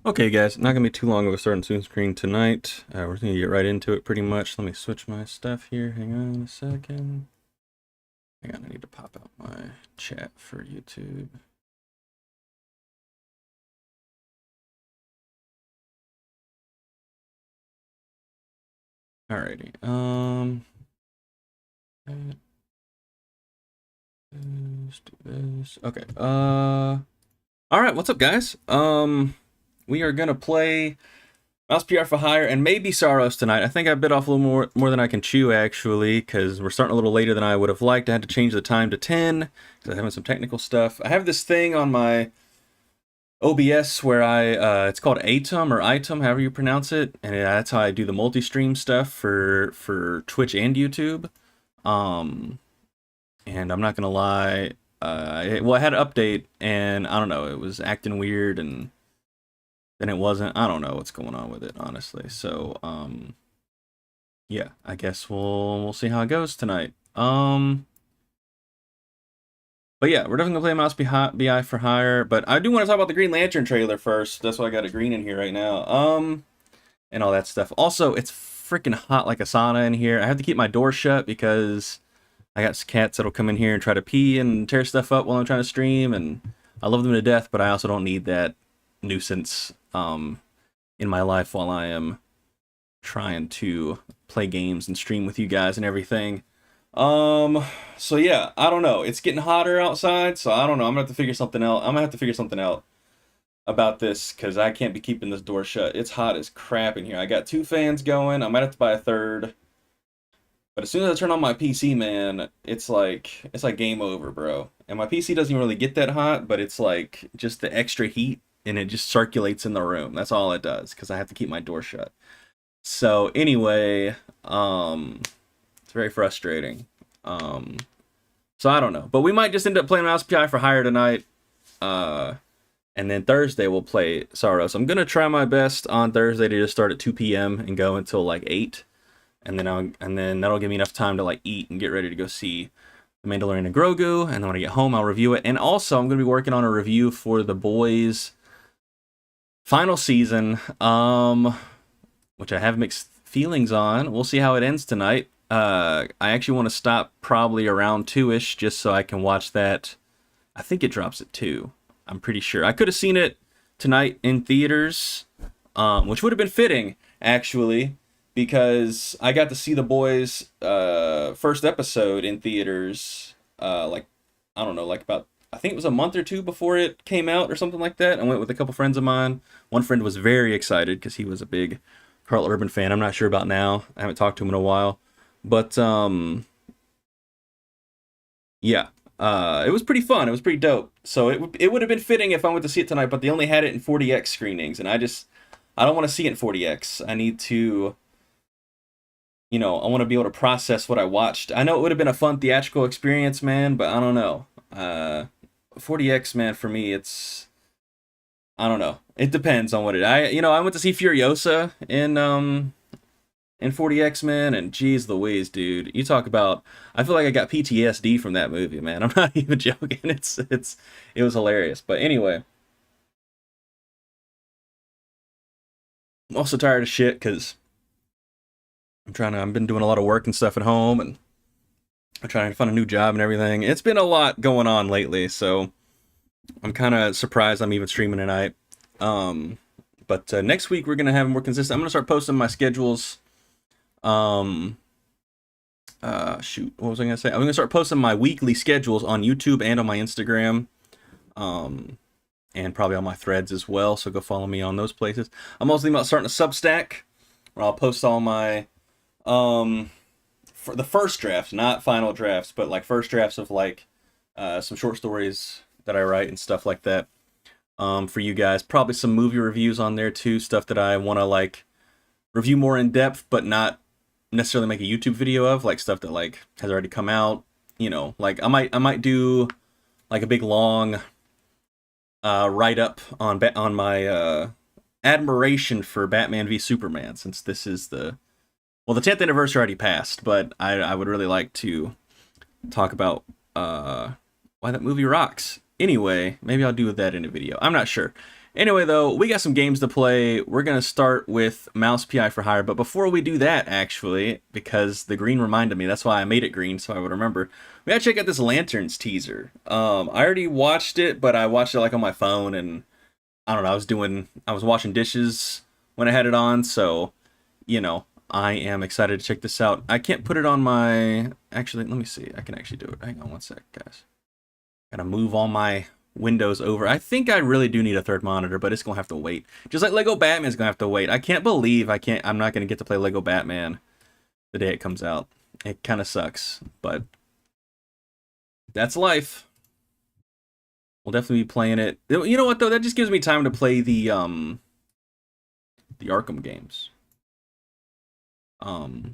Okay, guys, not gonna be too long of a starting soon screen tonight. We're gonna get right into it pretty much. Let me switch my stuff here. Hang on a second. Hang on, I need to pop out my chat for YouTube. Alrighty. Let's do this. Okay. All right. What's up, guys? We are gonna play Mouse PR for Hire and maybe Saros tonight. I think I bit off a little more than I can chew, actually, because we're starting a little later than I would have liked. I had to change the time to 10 because I'm having some technical stuff. I have this thing on my OBS where it's called Atom or Item, however you pronounce it, and that's how I do the multi-stream stuff for Twitch and YouTube. And I'm not gonna lie, I had an update, and I don't know, it was acting weird, and then it wasn't. I don't know what's going on with it, honestly. So, yeah, I guess we'll see how it goes tonight. But yeah, we're definitely gonna play Mouse BI for Hire. But I do want to talk about the Green Lantern trailer first. That's why I got a green in here right now. And all that stuff. Also, it's freaking hot like a sauna in here. I have to keep my door shut because I got cats that'll come in here and try to pee and tear stuff up while I'm trying to stream, and I love them to death, but I also don't need that nuisance in my life while I am trying to play games and stream with you guys and everything. So yeah, I don't know. It's getting hotter outside, so I don't know. I'm gonna have to figure something out. I'm gonna have to figure something out about this because I can't be keeping this door shut. It's hot as crap in here. I got 2 fans going. I might have to buy a third. But as soon as I turn on my PC, man, it's like game over, bro. And my PC doesn't even really get that hot, but it's like just the extra heat, and it just circulates in the room. That's all it does, because I have to keep my door shut. So anyway, it's very frustrating. So I don't know, but we might just end up playing Mouse PI for Hire tonight. And then Thursday we'll play Saros. I'm gonna try my best on Thursday to just start at 2 p.m. and go until like 8. And then that'll give me enough time to like eat and get ready to go see The Mandalorian and Grogu. And then when I get home, I'll review it. And also, I'm going to be working on a review for The Boys' final season, which I have mixed feelings on. We'll see how it ends tonight. I actually want to stop probably around 2-ish just so I can watch that. I think it drops at 2. I'm pretty sure. I could have seen it tonight in theaters, which would have been fitting, actually, because I got to see The Boys' first episode in theaters, like, I don't know, like about, I think it was a month or 2 before it came out or something like that. I went with a couple friends of mine. One friend was very excited because he was a big Carl Urban fan. I'm not sure about now. I haven't talked to him in a while. But, yeah, it was pretty fun. It was pretty dope. So it would have been fitting if I went to see it tonight, but they only had it in 40X screenings, and I don't want to see it in 40X. I need to... I want to be able to process what I watched. I know it would have been a fun theatrical experience, man, but I don't know. 40X, man, for me, I don't know. It depends on what I went to see Furiosa in 40X, man, and geez Louise, dude. You talk about, I feel like I got PTSD from that movie, man. I'm not even joking. It was hilarious. But anyway, I'm also tired of shit because I've been doing a lot of work and stuff at home, and I'm trying to find a new job and everything. It's been a lot going on lately, so I'm kind of surprised I'm even streaming tonight. But next week we're going to have more consistent. I'm going to start posting my schedules. Shoot, what was I going to say? I'm going to start posting my weekly schedules on YouTube and on my Instagram. And probably on my threads as well, so go follow me on those places. I'm also thinking about starting a Substack, where I'll post all my for the first drafts, not final drafts, but like first drafts of like some short stories that I write and stuff like that for you guys. Probably some movie reviews on there too, stuff that I want to like review more in depth, but not necessarily make a YouTube video of, like stuff that like has already come out. Like I might do like a big long write up on my admiration for Batman v Superman, since this is the 10th anniversary already passed, but I would really like to talk about why that movie rocks. Anyway, maybe I'll do that in a video. I'm not sure. Anyway, though, we got some games to play. We're going to start with Mouse PI for Hire. But before we do that, actually, because the green reminded me, that's why I made it green, so I would remember. We got to check out this Lanterns teaser. I already watched it, but I watched it like on my phone, and I don't know, I was washing dishes when I had it on, so, you know, I am excited to check this out. I can't put it on my, actually, let me see. I can actually do it. Hang on one sec, guys. Gotta move all my windows over. I think I really do need a third monitor, but it's gonna have to wait. Just like Lego Batman's gonna have to wait. I can't believe I'm not gonna get to play Lego Batman the day it comes out. It kind of sucks, but that's life. We'll definitely be playing it. You know what though? That just gives me time to play the Arkham games. Because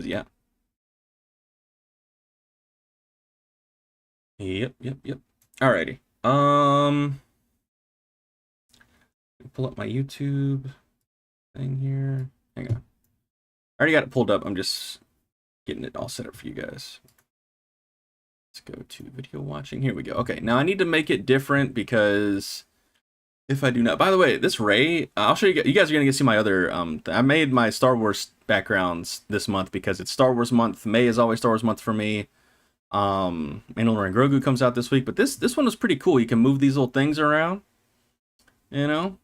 yeah. Yep. Alrighty. Pull up my YouTube thing here. Hang on. I already got it pulled up. I'm just getting it all set up for you guys. Let's go to video watching. Here we go. Okay, now I need to make it different because if I do not... By the way, this Ray, I'll show you... You guys are going to get to see my other... I made my Star Wars backgrounds this month because it's Star Wars month. May is always Star Wars month for me. Mandalorian and Grogu comes out this week, but this one was pretty cool. You can move these little things around. You know?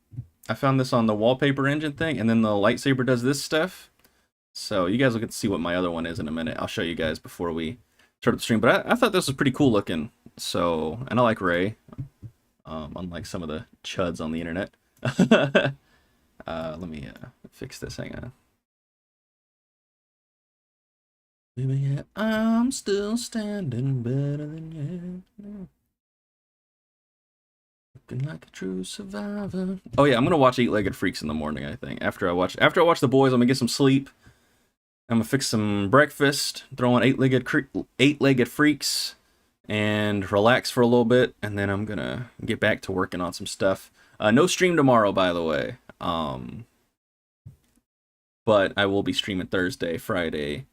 I found this on the wallpaper engine thing, and then the lightsaber does this stuff. So you guys will get to see what my other one is in a minute. I'll show you guys before we start the stream. But I thought this was pretty cool looking. So, and I like Ray. Unlike some of the chuds on the internet. Let me fix this. Hang on. Baby, I'm still standing better than you. Looking like a true survivor. Oh yeah, I'm gonna watch Eight-Legged Freaks in the morning. I think after I watch The Boys, I'm gonna get some sleep. I'm gonna fix some breakfast, throw on Eight-Legged Freaks, and relax for a little bit, and then I'm gonna get back to working on some stuff. No stream tomorrow, by the way. But I will be streaming Thursday, Friday,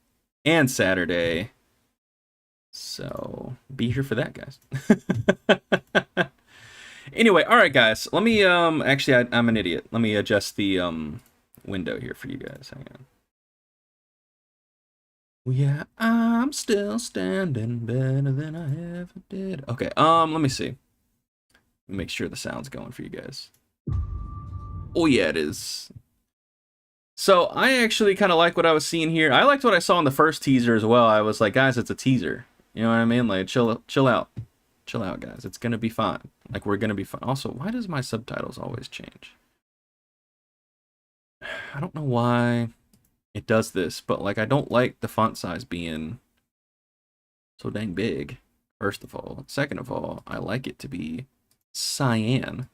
and Saturday. So be here for that, guys. Anyway, all right, guys. Let me actually, I'm an idiot. Let me adjust the window here for you guys. Hang on. Yeah, I'm still standing better than I ever did. Okay, let me see. Make sure the sound's going for you guys. Oh yeah, it is. So I actually kind of like what I was seeing here. I liked what I saw in the first teaser as well. I was like, guys, it's a teaser. You know what I mean? Like, chill out. Chill out, guys. It's gonna be fine. Like, we're gonna be fine. Also, why does my subtitles always change? I don't know why it does this, but like, I don't like the font size being so dang big, first of all. Second of all, I like it to be cyan.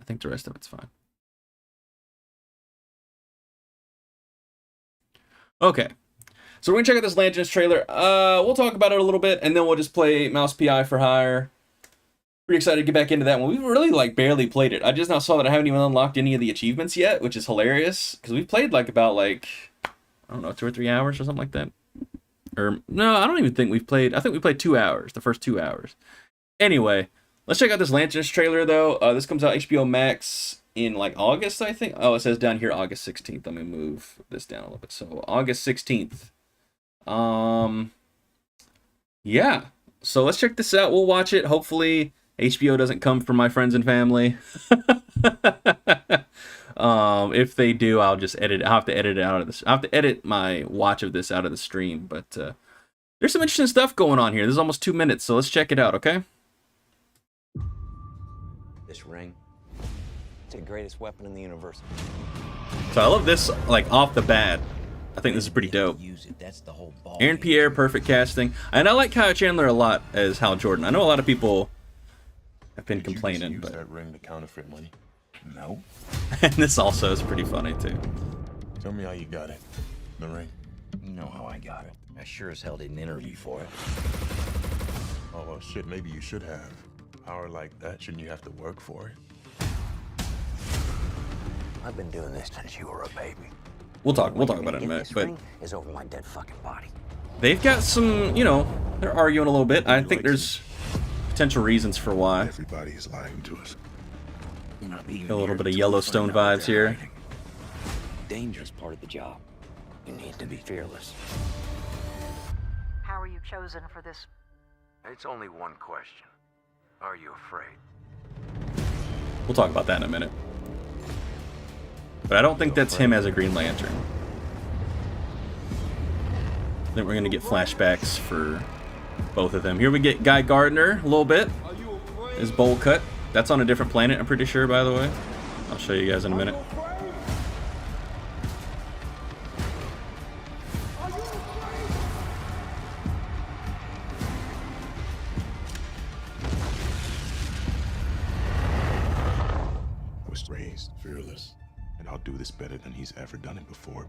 I think the rest of it's fine. Okay. So we're gonna check out this Lanterns trailer. We'll talk about it a little bit, and then we'll just play Mouse PI for Hire. Pretty excited to get back into that one. We've really like barely played it. I just now saw that I haven't even unlocked any of the achievements yet, which is hilarious because we've played like about I don't know, 2 or 3 hours or something like that. Or no, I don't even think we've played. I think we played 2 hours, the first 2 hours. Anyway, let's check out this Lanterns trailer though. This comes out HBO Max in like August, I think. Oh, it says down here August 16th. Let me move this down a little bit. So August 16th. Yeah. So let's check this out. We'll watch it. Hopefully HBO doesn't come for my friends and family. If they do, I'll just edit. I'll have to edit it out of this. I'll have to edit my watch of this out of the stream. But there's some interesting stuff going on here. This is almost 2 minutes, so let's check it out, okay? This ring, it's the greatest weapon in the universe. So I love this, like, off the bat. I think this is pretty dope. That's the whole ball. Aaron Pierre, perfect casting. And I like Kyle Chandler a lot as Hal Jordan. I know a lot of people have been complaining, Use but that ring to counterfeit money? No. and this also is pretty funny too. Tell me how you got it. The ring. You know how I got it. I sure as hell didn't interview for it. Oh well, shit. Maybe you should have. Power like that, shouldn't you have to work for it? I've been doing this since you were a baby. We'll talk about it in a minute. This But ring is over my dead fucking body. they've got some, you know, they're arguing a little bit. I think there's potential reasons for why. Everybody is lying to us. You're not leaving A little here bit of until we Yellowstone find out what vibes they're here. hiding. Dangerous part of the job. You need to be fearless. How are you chosen for this? It's only one question. Are you afraid? We'll talk about that in a minute. But I don't think that's him as a Green Lantern. I think we're going to get flashbacks for both of them. Here we get Guy Gardner a little bit. His bowl cut. That's on a different planet, I'm pretty sure, by the way. I'll show you guys in a minute. I was raised fearless, and I'll do this better than he's ever done it before.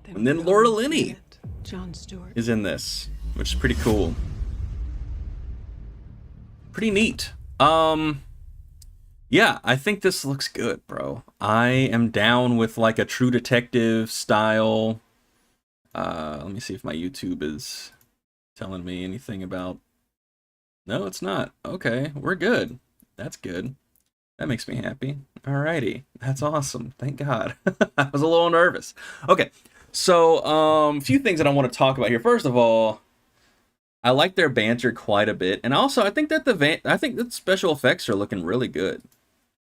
And then Laura Linney John Stewart is in this, which is pretty cool. Pretty neat. Yeah, I think this looks good, bro. I am down with like a True Detective style. Let me see if my YouTube is telling me anything about... No, it's not. Okay, we're good. That's good. That makes me happy. Alrighty, that's awesome. Thank God. I was a little nervous. Okay, so a few things that I want to talk about here. First of all, I like their banter quite a bit, and also I think that the special effects are looking really good.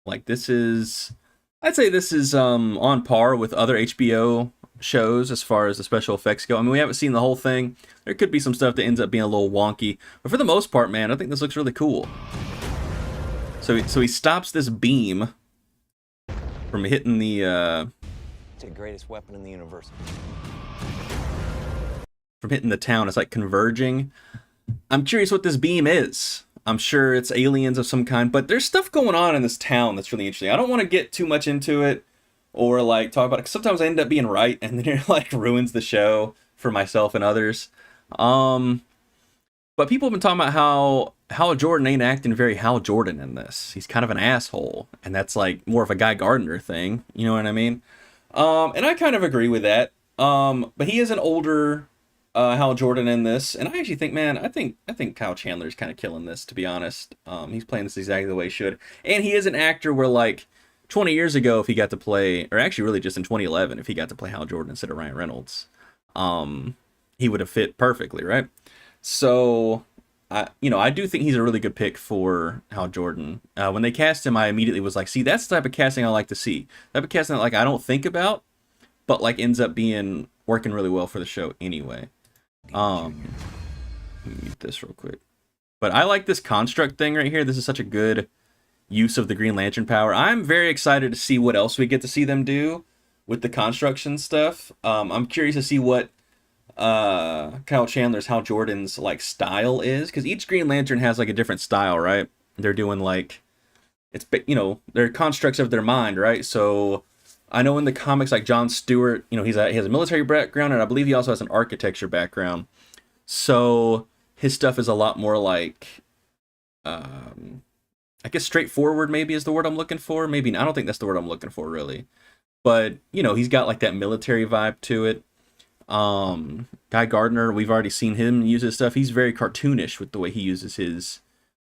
Like this is, I'd say this is on par with other HBO shows as far as the special effects go. I mean, we haven't seen the whole thing. There could be some stuff that ends up being a little wonky, but for the most part, man, I think this looks really cool. So he stops this beam from hitting the It's the greatest weapon in the universe. from hitting the town. It's like converging. I'm curious what this beam is. I'm sure it's aliens of some kind, but there's stuff going on in this town that's really interesting. I don't want to get too much into it or like talk about it, 'cause sometimes I end up being right and then it like ruins the show for myself and others. But people have been talking about how Hal Jordan ain't acting very Hal Jordan in this. He's kind of an asshole, and that's like more of a Guy Gardner thing. You know what I mean? And I kind of agree with that. But he is an older Hal Jordan in this, and I actually think, man, I think Kyle Chandler's kind of killing this, to be honest. He's playing this exactly the way he should, and he is an actor where like 20 years ago, if he got to play, or actually really just in 2011, if he got to play Hal Jordan instead of Ryan Reynolds, he would have fit perfectly, right? So I do think he's a really good pick for Hal Jordan. When they cast him, I immediately was like, see, that's the type of casting I like to see. The type of casting that like I don't think about, but like ends up being working really well for the show anyway. Let me mute this real quick. But I like this construct thing right here. This is such a good use of the Green Lantern power. I'm very excited to see what else we get to see them do with the construction stuff. I'm curious to see what Kyle Chandler's Hal Jordan's like style is, because each Green Lantern has like a different style, right? They're doing like, it's, you know, they're constructs of their mind, right? So I know in the comics, like John Stewart, you know, he has a military background, and I believe he also has an architecture background. So his stuff is a lot more like, I guess straightforward maybe is the word I'm looking for. Maybe, I don't think that's the word I'm looking for really. But, you know, he's got like that military vibe to it. Guy Gardner, we've already seen him use his stuff. He's very cartoonish with the way he uses his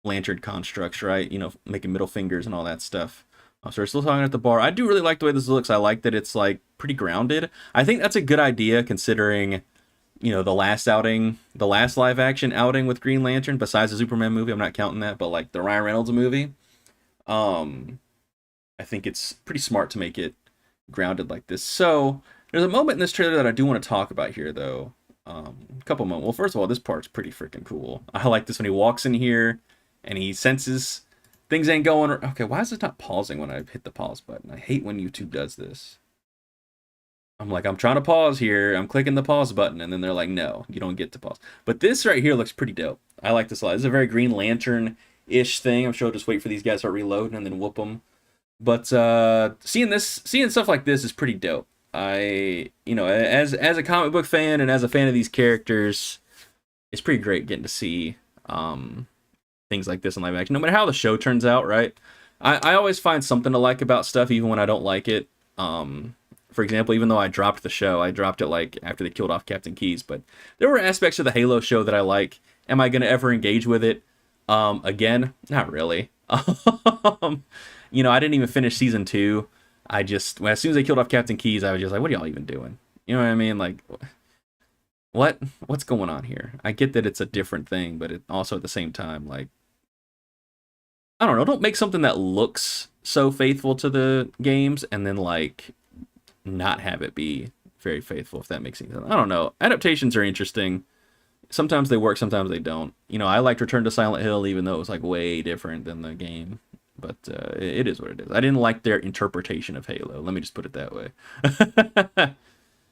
lantern constructs, right? You know, making middle fingers and all that stuff. So we're still talking at the bar. I do really like the way this looks. I like that it's like pretty grounded. I think that's a good idea considering, you know, the last live action outing with Green Lantern, besides the Superman movie, I'm not counting that, but like the Ryan Reynolds movie. I think it's pretty smart to make it grounded like this. So there's a moment in this trailer that I do want to talk about here, though. A couple moments. Well, first of all, this part's pretty freaking cool. I like this when he walks in here and he senses things ain't going. Okay, why is it not pausing when I hit the pause button? I hate when YouTube does this. I'm like, I'm trying to pause here. I'm clicking the pause button, and then they're like, no, you don't get to pause. But this right here looks pretty dope. I like this a lot. This is a very Green Lantern-ish thing. I'm sure I'll just wait for these guys to start reloading and then whoop them. But seeing stuff like this is pretty dope. You know, as a comic book fan and as a fan of these characters, it's pretty great getting to see things like this in live action. No matter how the show turns out, right? I always find something to like about stuff, even when I don't like it. For example, even though I dropped the show, I dropped it like after they killed off Captain Keyes, but there were aspects of the Halo show that I like. Am I going to ever engage with it? Again, not really. I didn't even finish season 2. As soon as they killed off Captain Keyes, I was just like, what are y'all even doing? You know what I mean? Like, what's going on here? I get that it's a different thing, but it also at the same time, like, I don't know, don't make something that looks so faithful to the games and then like not have it be very faithful, if that makes any sense. I don't know. Adaptations are interesting. Sometimes they work, sometimes they don't. I liked Return to Silent Hill, even though it was like way different than the game. But it is what it is. I didn't like their interpretation of Halo. Let me just put it that way.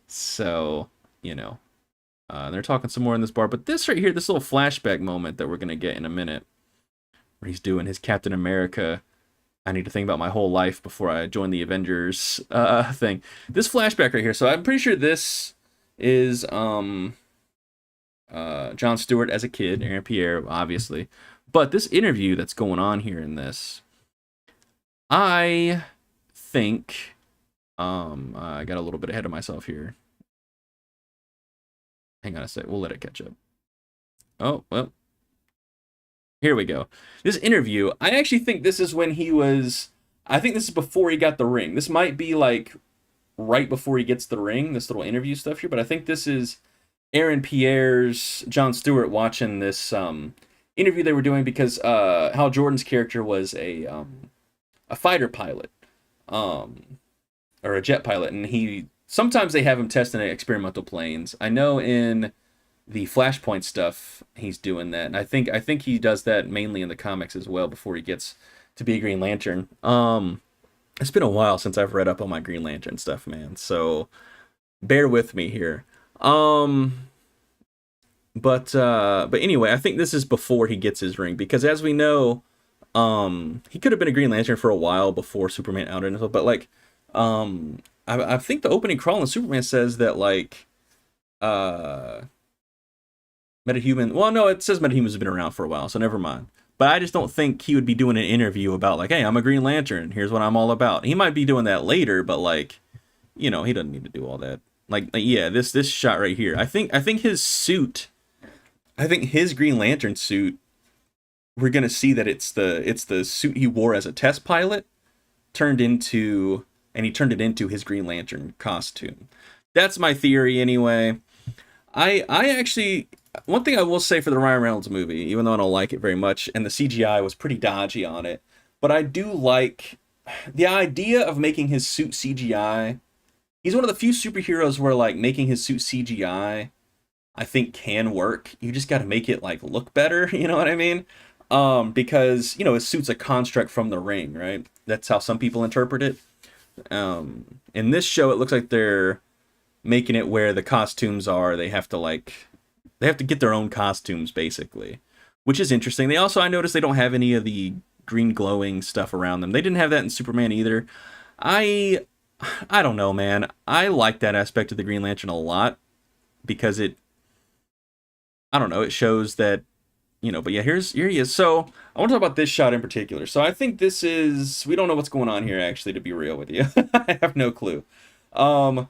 So, they're talking some more in this bar. But this right here, this little flashback moment that we're going to get in a minute, where he's doing his Captain America, I need to think about my whole life before I join the Avengers thing. This flashback right here. So I'm pretty sure this is Jon Stewart as a kid, Aaron Pierre, obviously. But this interview that's going on here in this, I think, I got a little bit ahead of myself here. Hang on a sec, we'll let it catch up. Oh, well. Here we go. This interview, I actually think this is when I think this is before he got the ring. This might be like right before he gets the ring, this little interview stuff here, but I think this is Aaron Pierre's Jon Stewart watching this interview they were doing because Hal Jordan's character was a fighter pilot, or a jet pilot, and sometimes they have him testing experimental planes. I know in the Flashpoint stuff he's doing that, and I think he does that mainly in the comics as well before he gets to be a Green Lantern. It's been a while since I've read up on my Green Lantern stuff, man, so bear with me here. But anyway, I think this is before he gets his ring, because as we know, he could have been a Green Lantern for a while before Superman outed him, but like, I think the opening crawl in Superman says that like, Metahuman, well, no, it says Metahumans have been around for a while, so never mind. But I just don't think he would be doing an interview about like, hey, I'm a Green Lantern, here's what I'm all about. He might be doing that later, but like, he doesn't need to do all that. Like yeah, this shot right here. I think his suit, I think his Green Lantern suit, we're gonna see that it's the suit he wore as a test pilot, he turned it into his Green Lantern costume. That's my theory anyway. I actually, one thing I will say for the Ryan Reynolds movie, even though I don't like it very much, and the CGI was pretty dodgy on it, but I do like the idea of making his suit CGI. He's one of the few superheroes where like making his suit CGI, I think can work. You just got to make it like look better, you know what I mean? Because his suit's a construct from the ring, right? That's how some people interpret it. In this show, it looks like they're making it where the costumes are, they have to get their own costumes basically, which is interesting. They also, I noticed they don't have any of the green glowing stuff around them. They didn't have that in Superman either. I don't know, man. I like that aspect of the Green Lantern a lot because it shows that, but yeah, here he is. So I want to talk about this shot in particular. So I think we don't know what's going on here, actually, to be real with you. I have no clue. But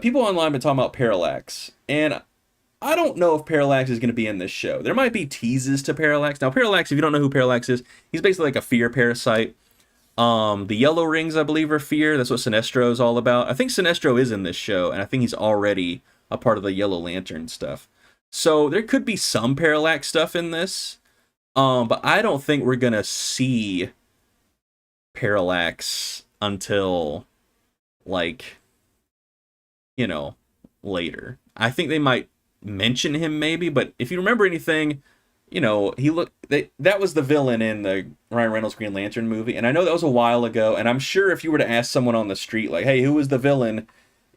people online have been talking about Parallax, and I don't know if Parallax is going to be in this show. There might be teases to Parallax. Now, Parallax, if you don't know who Parallax is, he's basically like a fear parasite. The yellow rings, I believe, are fear. That's what Sinestro is all about. I think Sinestro is in this show, and I think he's already a part of the Yellow Lantern stuff. So there could be some Parallax stuff in this, but I don't think we're going to see Parallax until, like, later. I think they might mention him maybe, but if you remember anything, that was the villain in the Ryan Reynolds Green Lantern movie, and I know that was a while ago, and I'm sure if you were to ask someone on the street, like, hey, who was the villain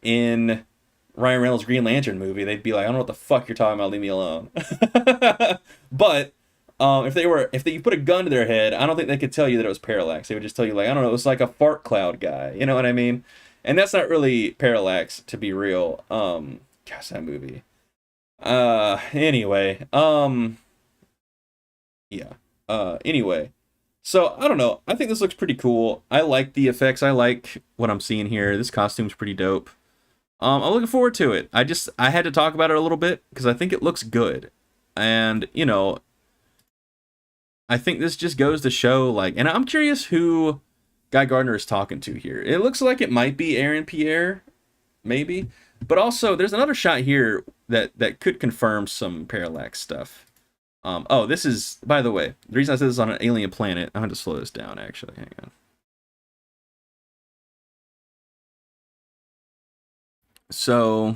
in Ryan Reynolds Green Lantern movie, they'd be like, I don't know what the fuck you're talking about, leave me alone. But if you put a gun to their head, I don't think they could tell you that it was Parallax. They would just tell you, like, I don't know, it was like a fart cloud guy, you know what I mean? And that's not really Parallax, to be real. Gosh, that movie. Anyway. Yeah. Anyway. So, I don't know. I think this looks pretty cool. I like the effects. I like what I'm seeing here. This costume's pretty dope. I'm looking forward to it. I had to talk about it a little bit because I think it looks good. And, I think this just goes to show, like, and I'm curious who Guy Gardner is talking to here. It looks like it might be Aaron Pierre, maybe. But also, there's another shot here that could confirm some parallax stuff. Oh, this is, by the way, the reason I said this is on an alien planet, I'm going to slow this down, actually. Hang on. So,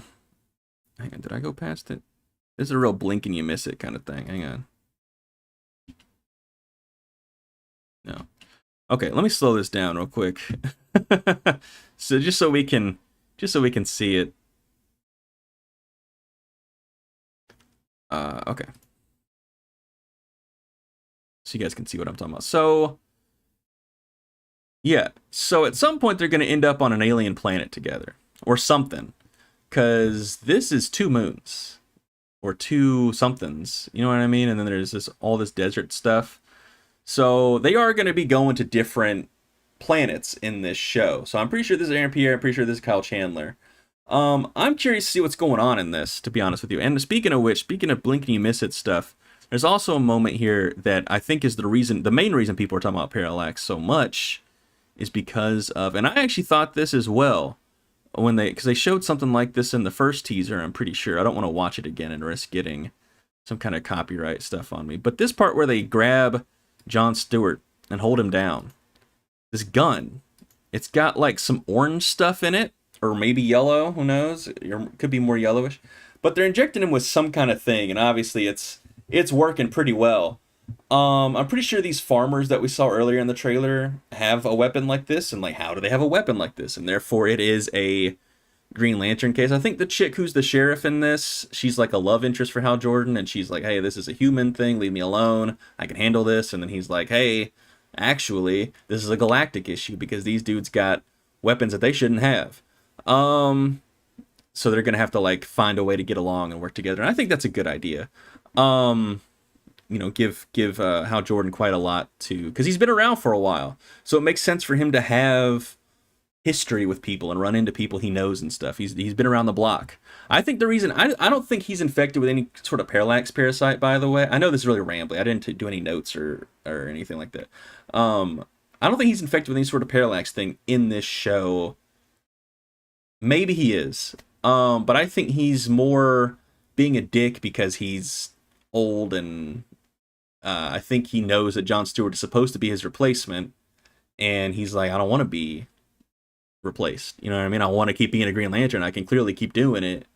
hang on, did I go past it? This is a real blink and you miss it kind of thing. Hang on. No. Okay, let me slow this down real quick. So just so we can see it. Okay. So you guys can see what I'm talking about. So yeah, so at some point they're going to end up on an alien planet together or something, because this is 2 moons or 2 somethings, you know what I mean? And then there's all this desert stuff. So they are going to be going to different planets in this show. So I'm pretty sure this is Aaron Pierre. I'm pretty sure this is Kyle Chandler. I'm curious to see what's going on in this, to be honest with you. And speaking of which, speaking of blink and you miss it stuff, there's also a moment here that I think is the main reason people are talking about parallax so much is because of, and I actually thought this as well, because they showed something like this in the first teaser, I'm pretty sure. I don't want to watch it again and risk getting some kind of copyright stuff on me. But this part where they grab Jon Stewart and hold him down, this gun, it's got like some orange stuff in it, or maybe yellow, who knows? It could be more yellowish. But they're injecting him with some kind of thing, and obviously it's working pretty well. I'm pretty sure these farmers that we saw earlier in the trailer have a weapon like this, and like, how do they have a weapon like this? And therefore it is a Green Lantern case. I think the chick who's the sheriff in this, she's like a love interest for Hal Jordan, and she's like, hey, this is a human thing, leave me alone, I can handle this. And then he's like, hey, actually, this is a galactic issue because these dudes got weapons that they shouldn't have. So they're gonna have to like find a way to get along and work together, and I think that's a good idea. You know, give Hal Jordan quite a lot to, because he's been around for a while, so it makes sense for him to have history with people and run into people he knows and stuff. He's been around the block. I think the reason I don't think he's infected with any sort of parallax parasite, by the way. I know this is really rambly. I didn't do any notes or anything like that. I don't think he's infected with any sort of parallax thing in this show. Maybe he is. But I think he's more being a dick because he's old, and I think he knows that Jon Stewart is supposed to be his replacement, and he's like, I don't want to be replaced. You know what I mean? I want to keep being a Green Lantern. I can clearly keep doing it.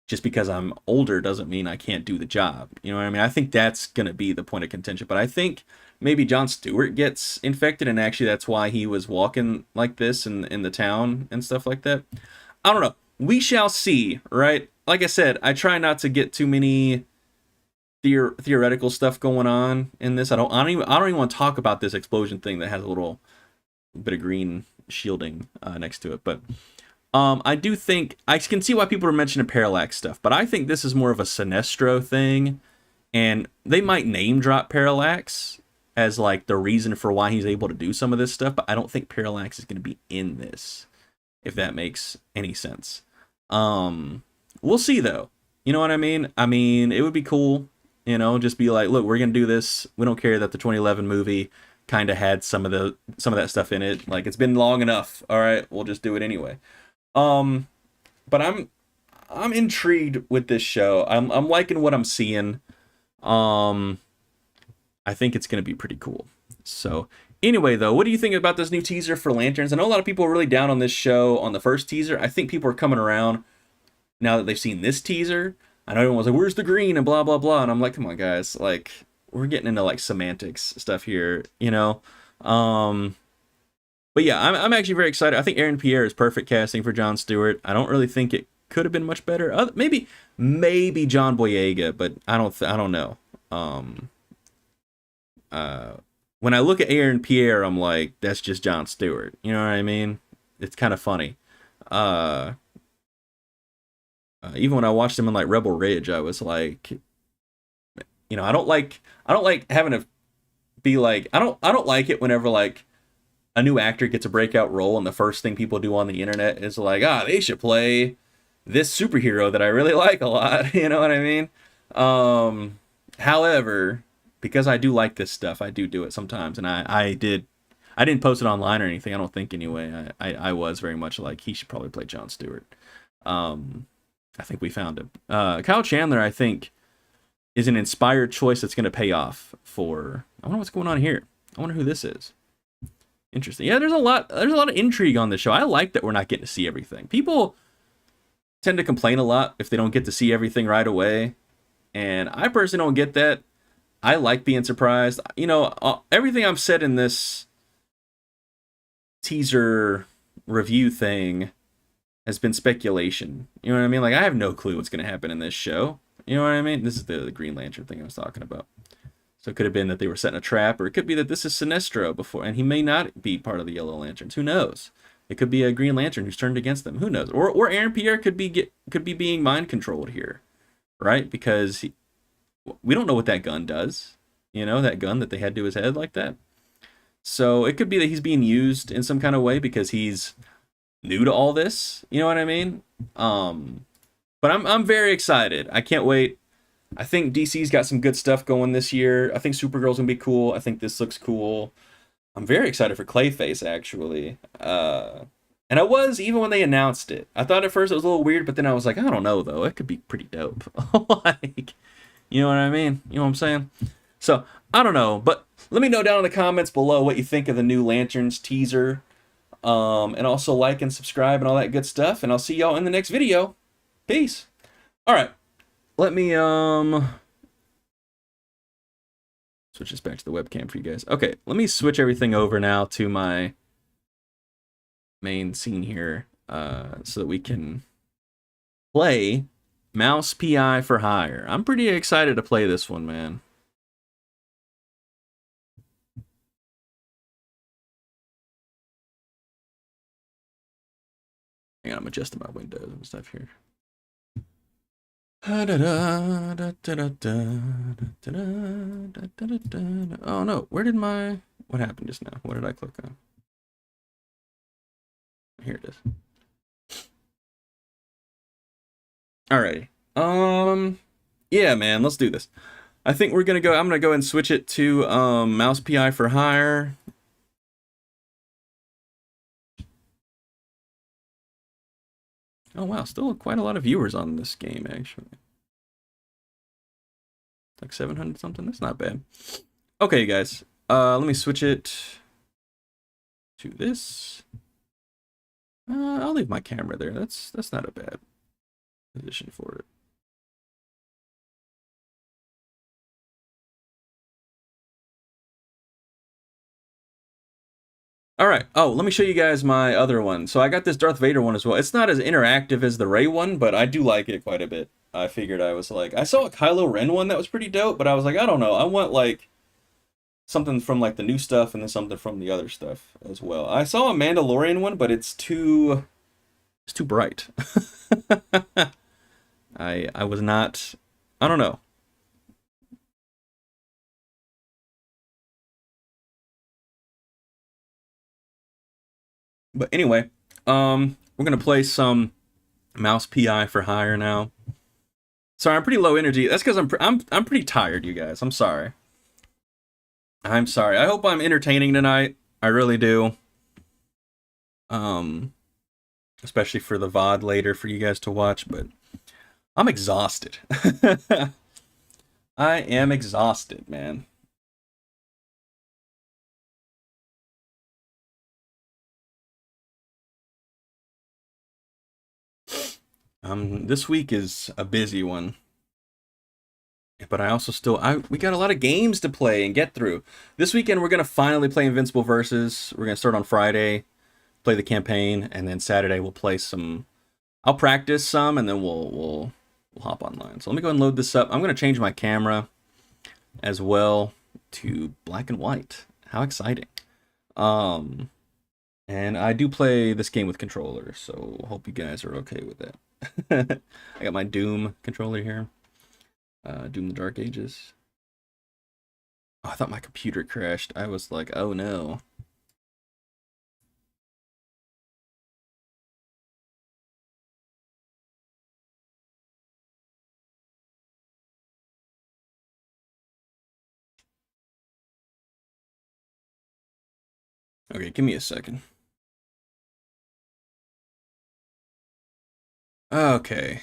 Just because I'm older doesn't mean I can't do the job. You know what I mean? I think that's going to be the point of contention. But I think maybe Jon Stewart gets infected, and actually that's why he was walking like this in the town and stuff like that. I don't know. We shall see, right? Like I said, I try not to get too many theoretical stuff going on in this. I don't even want to talk about this explosion thing that has a little bit of green shielding next to it. But I do think I can see why people are mentioning parallax stuff, but I think this is more of a Sinestro thing, and they might name drop parallax as like the reason for why he's able to do some of this stuff, but I don't think parallax is going to be in this, if that makes any sense. We'll see though. You know what I mean? I mean, it would be cool, you know, just be like, look, we're going to do this. We don't care that the 2011 movie kind of had some of that stuff in it. Like, it's been long enough. All right, we'll just do it anyway. But I'm intrigued with this show. I'm liking what I'm seeing. I think it's going to be pretty cool. So anyway, though, what do you think about this new teaser for Lanterns? I know a lot of people are really down on this show on the first teaser. I think people are coming around now that they've seen this teaser. I know everyone was like, where's the green and blah, blah, blah. And I'm like, come on, guys. Like, we're getting into, like, semantics stuff here, you know? But yeah, I'm actually very excited. I think Aaron Pierre is perfect casting for Jon Stewart. I don't really think it could have been much better. Maybe John Boyega, but I don't know. When I look at Aaron Pierre, I'm like, that's just Jon Stewart. You know what I mean? It's kind of funny. Even when I watched him in like Rebel Ridge, I was like, you know, I don't like having to be like, I don't like it whenever like a new actor gets a breakout role and the first thing people do on the internet is like, they should play this superhero that I really like a lot. You know what I mean? However, because I do like this stuff, I do it sometimes, and I didn't post it online or anything. I don't think anyway. I was very much like he should probably play Jon Stewart. I think we found him. Kyle Chandler, I think, is an inspired choice that's going to pay off for. I wonder what's going on here. I wonder who this is. Interesting. Yeah, there's a lot of intrigue on this show. I like that we're not getting to see everything. People tend to complain a lot if they don't get to see everything right away, and I personally don't get that. I like being surprised. You know, everything I've said in this teaser review thing has been speculation. You know what I mean? Like, I have no clue what's going to happen in this show. You know what I mean? This is the Green Lantern thing I was talking about. So it could have been that they were setting a trap, or it could be that this is Sinestro before, and he may not be part of the Yellow Lanterns. Who knows? It could be a Green Lantern who's turned against them. Who knows? Or Aaron Pierre could be being mind controlled here, right? Because we don't know what that gun does. You know, that gun that they had to his head like that. So it could be that he's being used in some kind of way because he's new to all this. You know what I mean? But I'm very excited. I can't wait. I think DC's got some good stuff going this year. I think Supergirl's gonna be cool. I think this looks cool. I'm very excited for Clayface, actually. And I was, even when they announced it. I thought at first it was a little weird, but then I was like, I don't know, though. It could be pretty dope. Like, you know what I mean? You know what I'm saying? So, I don't know. But let me know down in the comments below what you think of the new Lanterns teaser. And also like and subscribe and all that good stuff. And I'll see y'all in the next video. Peace. All right. Let me switch this back to the webcam for you guys. Okay, let me switch everything over now to my main scene here, so that we can play Mouse PI for Hire. I'm pretty excited to play this one, man. Hang on, I'm adjusting my windows and stuff here. Oh no, where did what happened just now? What did I click on? Here it is. Alrighty. Yeah, man, let's do this. I think I'm gonna go and switch it to Mouse PI for Hire. Oh wow, still quite a lot of viewers on this game, actually. Like 700 something. That's not bad. Okay, guys. Let me switch it to this. I'll leave my camera there. That's not a bad position for it. All right. Oh, let me show you guys my other one. So I got this Darth Vader one as well. It's not as interactive as the Rey one, but I do like it quite a bit. I figured I was like, I saw a Kylo Ren one that was pretty dope, but I was like, I don't know. I want like something from like the new stuff and then something from the other stuff as well. I saw a Mandalorian one, but it's too bright. I was not, I don't know. But anyway, we're gonna play some Mouse PI for Hire now. Sorry, I'm pretty low energy. That's because I'm pretty tired, you guys. I'm sorry. I'm sorry. I hope I'm entertaining tonight. I really do. Especially for the VOD later for you guys to watch, but I'm exhausted. I am exhausted, man. This week is a busy one. But I also we got a lot of games to play and get through. This weekend we're gonna finally play Invincible Versus. We're gonna start on Friday, play the campaign, and then Saturday we'll play some. I'll practice some, and then we'll hop online. So let me go and load this up. I'm gonna change my camera as well to black and white. How exciting! And I do play this game with controller, so hope you guys are okay with that. I got my Doom controller here. Doom the Dark Ages. Oh, I thought my computer crashed. I was like, oh no. Okay, give me a second. Okay.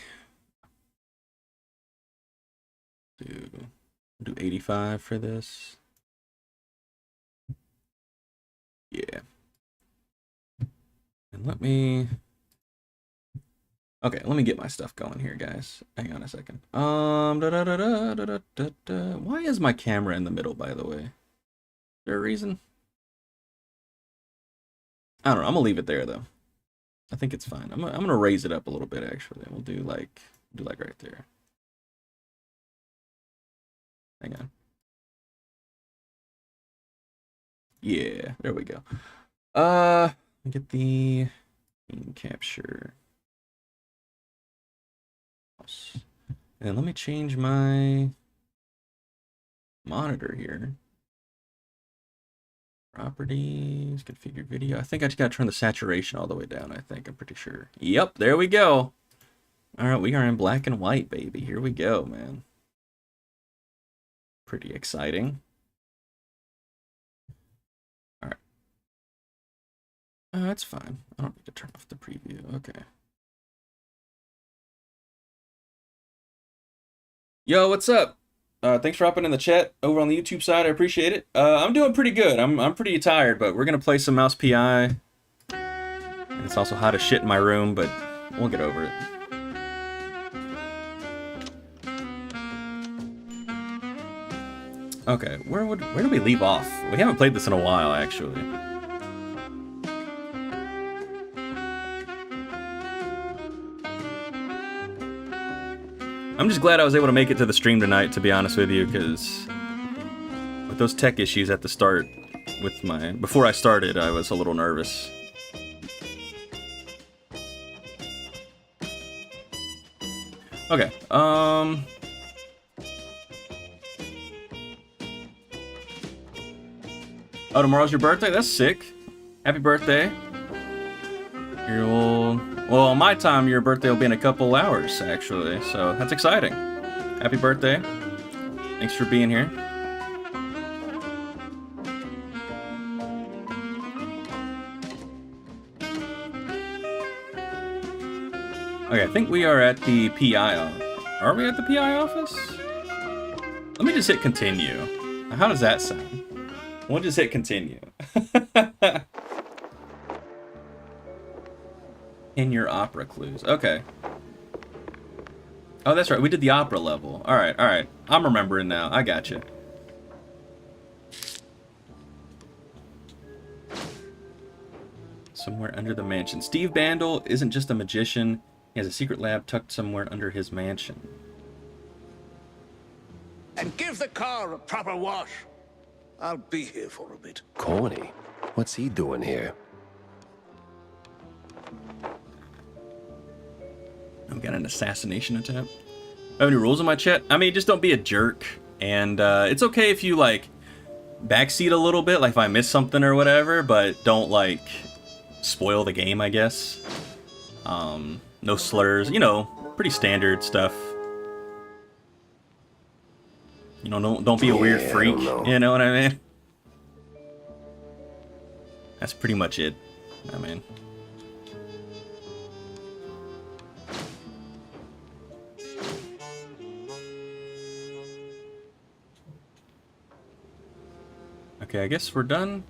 Do 85 for this. Yeah. And let me... Okay, let me get my stuff going here, guys. Hang on a second. Why is my camera in the middle, by the way? Is there a reason? I don't know. I'm gonna leave it there, though. I think it's fine. I'm gonna raise it up a little bit, actually. We'll do like right there. Hang on. Yeah, there we go. Get the capture. And let me change my monitor here. Properties, configure video. I think I just gotta turn the saturation all the way down, I'm pretty sure. Yep, there we go. Alright, we are in black and white, baby. Here we go, man. Pretty exciting. Alright. That's fine. I don't need to turn off the preview. Okay. Yo, what's up? Thanks for hopping in the chat over on the YouTube side. I appreciate it. I'm doing pretty good. I'm pretty tired, but we're gonna play some Mouse PI. And it's also hot as shit in my room, but we'll get over it. Okay, where do we leave off? We haven't played this in a while, actually. I'm just glad I was able to make it to the stream tonight, to be honest with you, because with those tech issues at the start, before I started, I was a little nervous. Okay, oh, tomorrow's your birthday? That's sick. Happy birthday. Well, on my time, your birthday will be in a couple hours, actually, so that's exciting. Happy birthday. Thanks for being here. Okay, I think we are at the PI office. Are we at the PI office? Let me just hit continue. How does that sound? We'll just hit continue. In your opera clues. Okay. Oh, that's right. We did the opera level. All right. I'm remembering now. I got you. Somewhere under the mansion. Steve Bandel isn't just a magician. He has a secret lab tucked somewhere under his mansion. And give the car a proper wash. I'll be here for a bit. Corny? What's he doing here? I've got an assassination attempt. I have any rules in my chat? I mean, just don't be a jerk. And it's okay if you, like, backseat a little bit, like if I miss something or whatever, but don't, like, spoil the game, I guess. No slurs, you know, pretty standard stuff. You know, don't be a weird freak, you know what I mean? That's pretty much it, I mean. Okay, I guess we're done.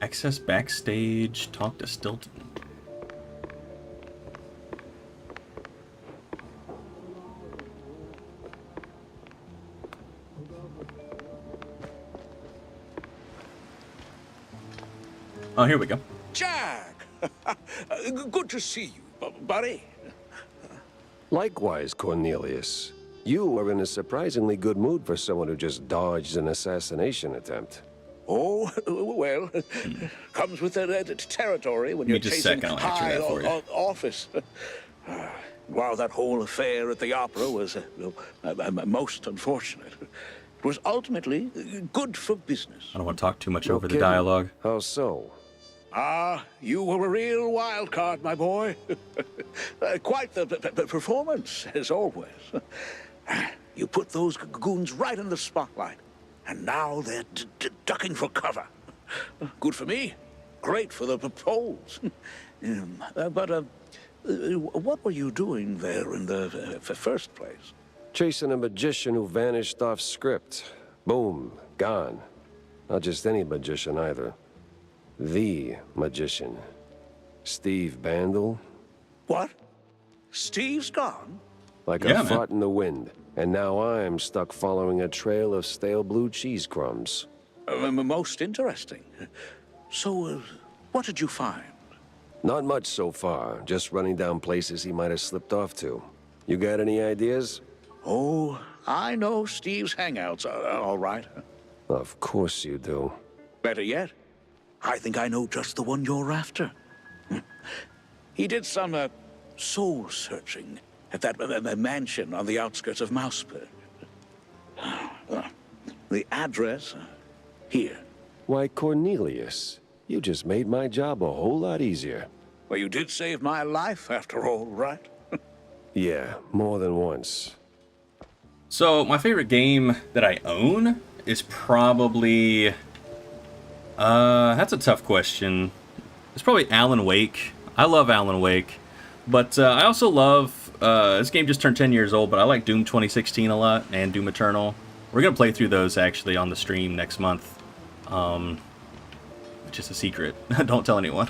Access backstage, talk to Stilton. Oh, here we go. Jack! Good to see you, buddy. Likewise, Cornelius. You are in a surprisingly good mood for someone who just dodged an assassination attempt. Oh, well, comes with the territory when you're chasing high office. While that whole affair at the opera was most unfortunate, it was ultimately good for business. I don't want to talk too much over the dialogue. How so? You were a real wild card, my boy. Quite the performance, as always. You put those goons right in the spotlight, and now they're ducking for cover. Good for me. Great for the polls. What were you doing there in the first place? Chasing a magician who vanished off script. Boom, gone. Not just any magician either. The magician. Steve Bandel. What? Steve's gone? Like Yeah, a man. fart in the wind. And now I'm stuck following a trail of stale blue cheese crumbs. Most interesting. So, what did you find? Not much so far. Just running down places he might have slipped off to. You got any ideas? Oh, I know Steve's hangouts are all right. Of course you do. Better yet, I think I know just the one you're after. He did some soul searching at that mansion on the outskirts of Mouseburg. The address here. Why, Cornelius, you just made my job a whole lot easier. Well, you did save my life, after all, right? Yeah, more than once. So my favorite game that I own is probably that's a tough question. It's probably Alan Wake. I love Alan Wake, but I also love this game just turned 10 years old, but I like Doom 2016 a lot and Doom Eternal. We're gonna play through those actually on the stream next month, which is a secret. Don't tell anyone.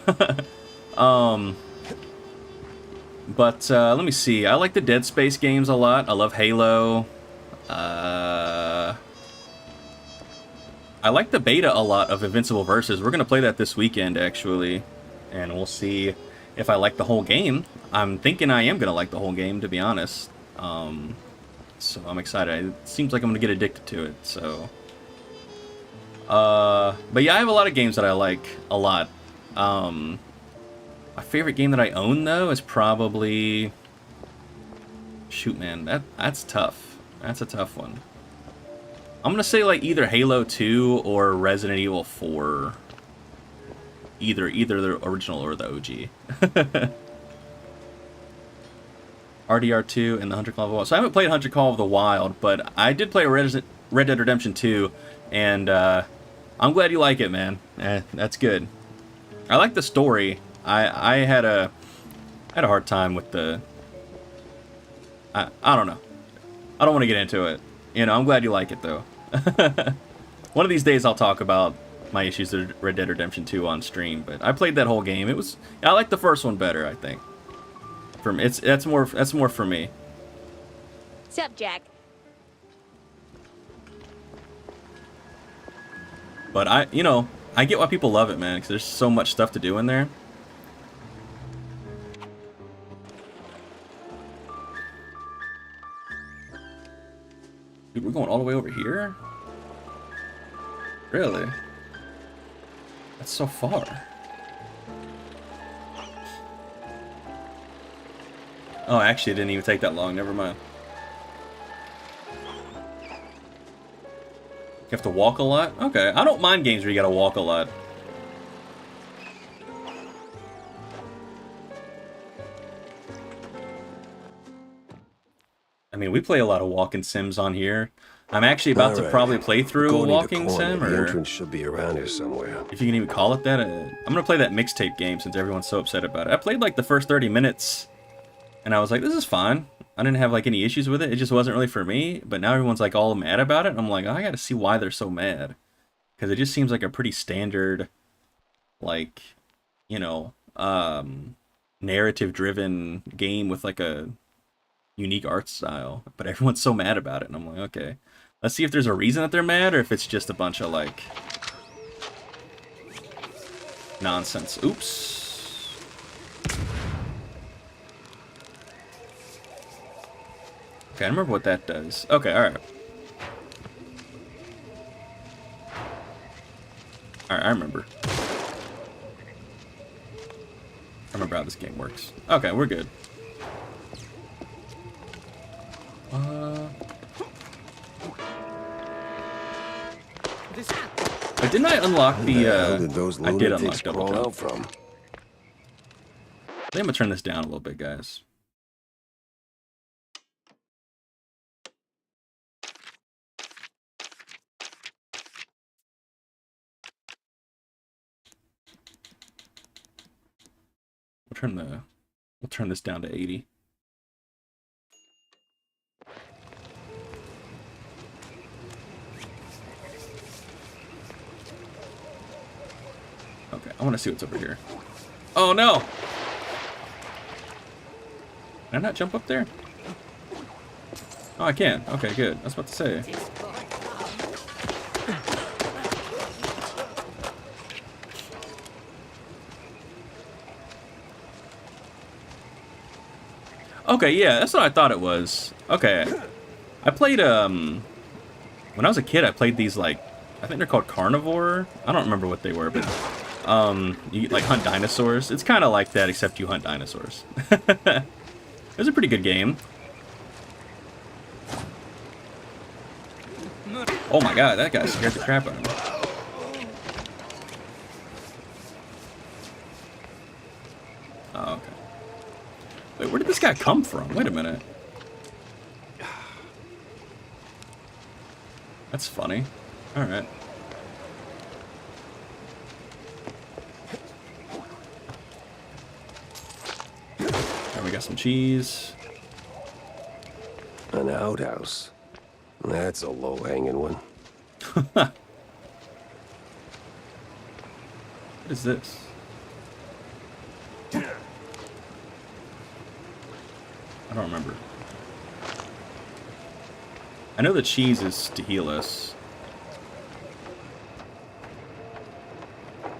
But let me see. I like the Dead Space games a lot. I love Halo. I like the beta a lot of Invincible Versus. We're going to play that this weekend, actually. And we'll see if I like the whole game. I'm thinking I am going to like the whole game, to be honest. So I'm excited. It seems like I'm going to get addicted to it, so... but yeah, I have a lot of games that I like a lot. My favorite game that I own, though, is probably... Shoot, man, that's tough. That's a tough one. I'm gonna say, like, either Halo 2 or Resident Evil 4. Either the original or the OG. RDR2 and the Hunter Call of the Wild. So I haven't played Hunter Call of the Wild, but I did play Red Dead Redemption 2, and I'm glad you like it, man. That's good. I like the story. I had a hard time with the... I don't know. I don't want to get into it. You know, I'm glad you like it, though. One of these days I'll talk about my issues with Red Dead Redemption 2 on stream, but I played that whole game. I like the first one better, I think. That's more for me. Sup, Jack? But I get why people love it, man, because there's so much stuff to do in there. Dude, we're going all the way over here? Really? That's so far. Oh, actually, it didn't even take that long. Never mind. You have to walk a lot? Okay. I don't mind games where you gotta walk a lot. I mean, we play a lot of walking sims on here. I'm actually about to probably play through a walking sim, The or entrance should be around here somewhere. if you can even call it that. I'm gonna play that mixtape game since everyone's so upset about it. I played like the first 30 minutes, and I was like, this is fine. I didn't have like any issues with it. It just wasn't really for me. But now everyone's like all mad about it. And I'm like, oh, I gotta see why they're so mad, because it just seems like a pretty standard, like, you know, narrative-driven game with like a unique art style. But everyone's so mad about it, and I'm like, okay, let's see if there's a reason that they're mad, or if it's just a bunch of like nonsense. Oops. Okay, I remember what that does. Okay, alright. Alright, I remember. I remember how this game works. Okay, we're good. But didn't I unlock the, Did those I did lunatics unlock double crawl jump. out from? I think I'm gonna turn this down a little bit, guys. We'll turn this down to 80. Okay, I want to see what's over here. Oh no! Can I not jump up there? Oh, I can. Okay, good. I was about to say. Okay, yeah, that's what I thought it was. Okay. I played, when I was a kid, I played these, like, I think they're called carnivore. I don't remember what they were, but, you, like, hunt dinosaurs. It's kind of like that, except you hunt dinosaurs. It was a pretty good game. Oh my god, that guy scared the crap out of me. Oh, okay. Wait, where did this guy come from? Wait a minute. That's funny. Alright. There we got some cheese. An outhouse. That's a low-hanging one. What is this? I don't remember. I know the cheese is to heal us. Let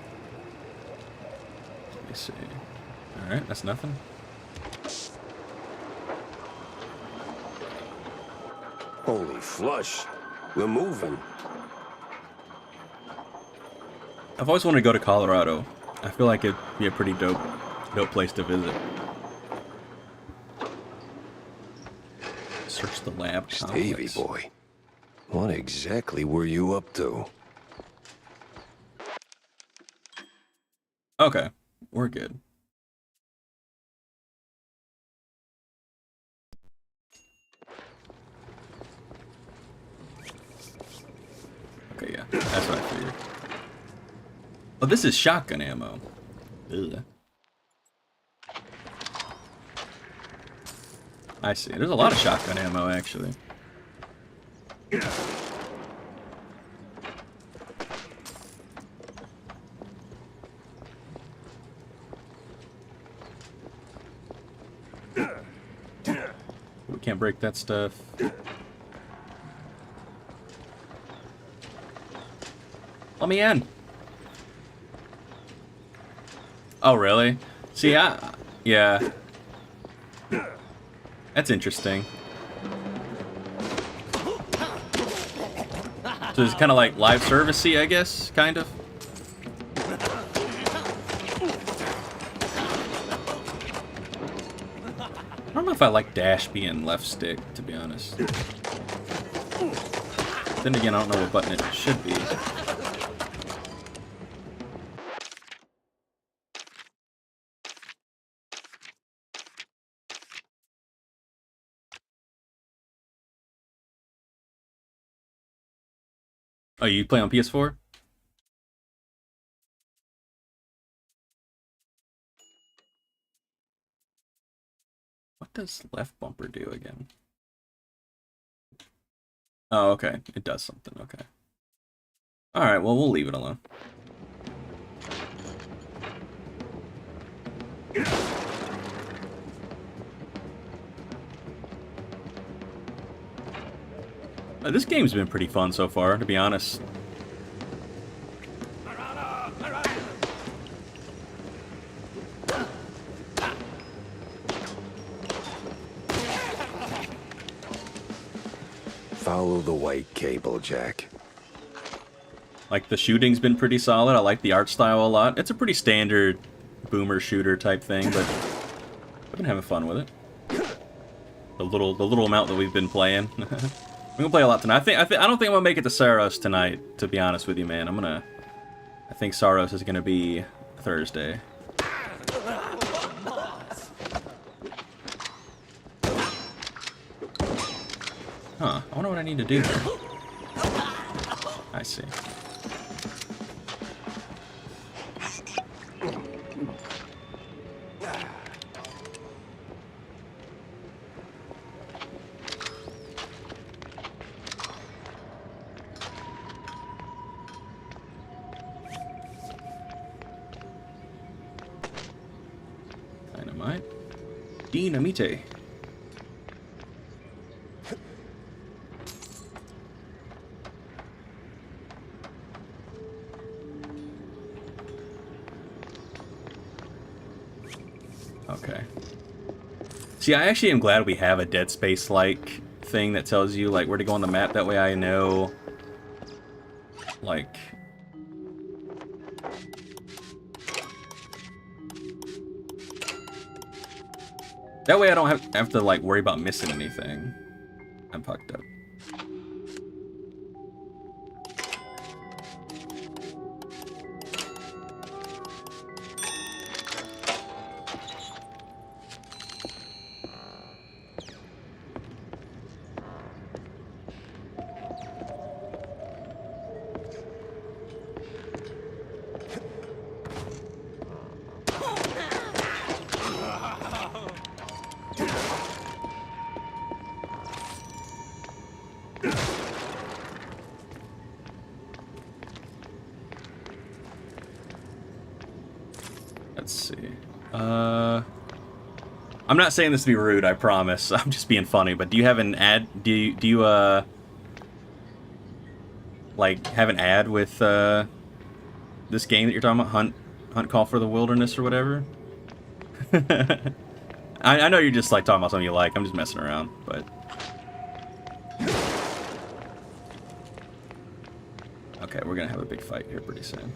me see. Alright, that's nothing. Holy flush. We're moving. I've always wanted to go to Colorado. I feel like it'd be a pretty dope place to visit. Search the lab complex. Stevie boy, what exactly were you up to? Okay, we're good. Okay, yeah, that's what I figured. Oh, this is shotgun ammo. Ugh. I see. There's a lot of shotgun ammo, actually. We can't break that stuff. Let me in. Oh, really? See, yeah. That's interesting. So it's kind of like live service-y, I guess, kind of. I don't know if I like dash being left stick, to be honest. Then again, I don't know what button it should be. Oh, you play on PS4? What does left bumper do again? Oh, okay. It does something. Okay. Alright, well, we'll leave it alone. This game's been pretty fun so far, to be honest. Follow the white cable, Jack. Like, the shooting's been pretty solid. I like the art style a lot. It's a pretty standard boomer shooter type thing, but I've been having fun with it. The little amount that we've been playing. We're gonna play a lot tonight. I don't think I'm gonna make it to Saros tonight, to be honest with you, man. I think Saros is gonna be Thursday. Huh, I wonder what I need to do here. I see. Dynamite. Okay. See, I actually am glad we have a Dead Space-like thing that tells you, like, where to go on the map. That way I know, like... That way I don't have to, like, worry about missing anything. I'm fucked up. Let's see. I'm not saying this to be rude, I promise. I'm just being funny, but do you have an ad? Do you like, have an ad with, this game that you're talking about? Hunt Call for the Wilderness or whatever? I know you're just, like, talking about something you like. I'm just messing around, but... Okay, we're gonna have a big fight here pretty soon.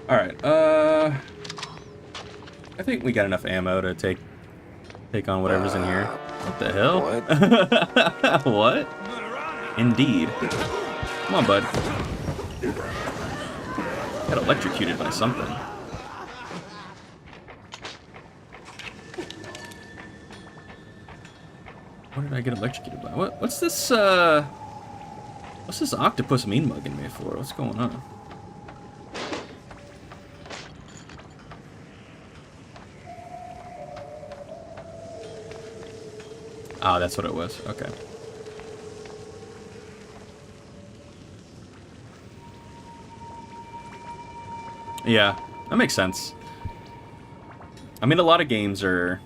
Alright, I think we got enough ammo to take on whatever's in here. What the hell? What? What? Indeed. Come on, bud. Got electrocuted by something. What did I get electrocuted by? What's this octopus mean mugging me for? What's going on? Oh, that's what it was. Okay. Yeah, that makes sense. I mean, a lot of games are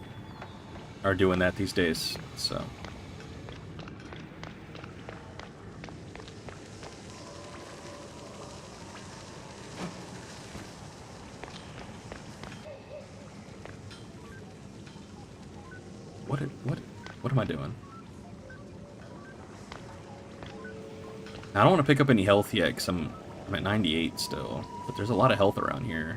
doing that these days, so. What am I doing? I don't want to pick up any health yet, because I'm at 98 still. But there's a lot of health around here.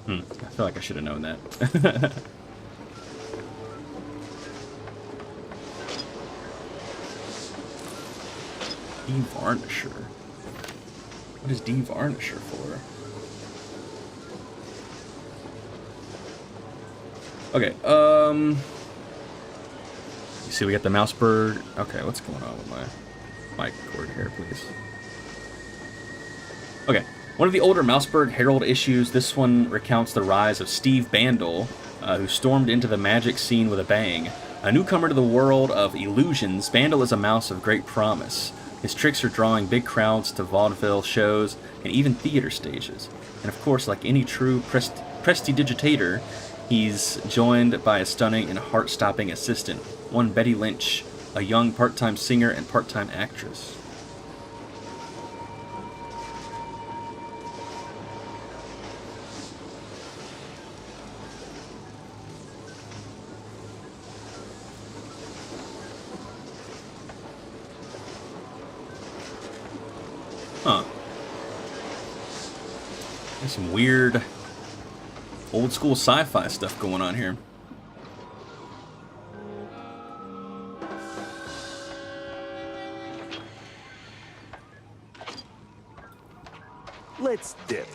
I feel like I should have known that. De-varnisher. What is de-varnisher for? Okay, you see we got the mouse bird. Okay, what's going on with my mic cord here, please? Okay, one of the older Mousebird Herald issues, this one recounts the rise of Steve Bandel, who stormed into the magic scene with a bang. A newcomer to the world of illusions, Bandel is a mouse of great promise. His tricks are drawing big crowds to vaudeville shows and even theater stages. And of course, like any true prestidigitator, he's joined by a stunning and heart-stopping assistant, one Betty Lynch, a young part-time singer and part-time actress. Huh. There's some weird old school sci-fi stuff going on here. Let's dip.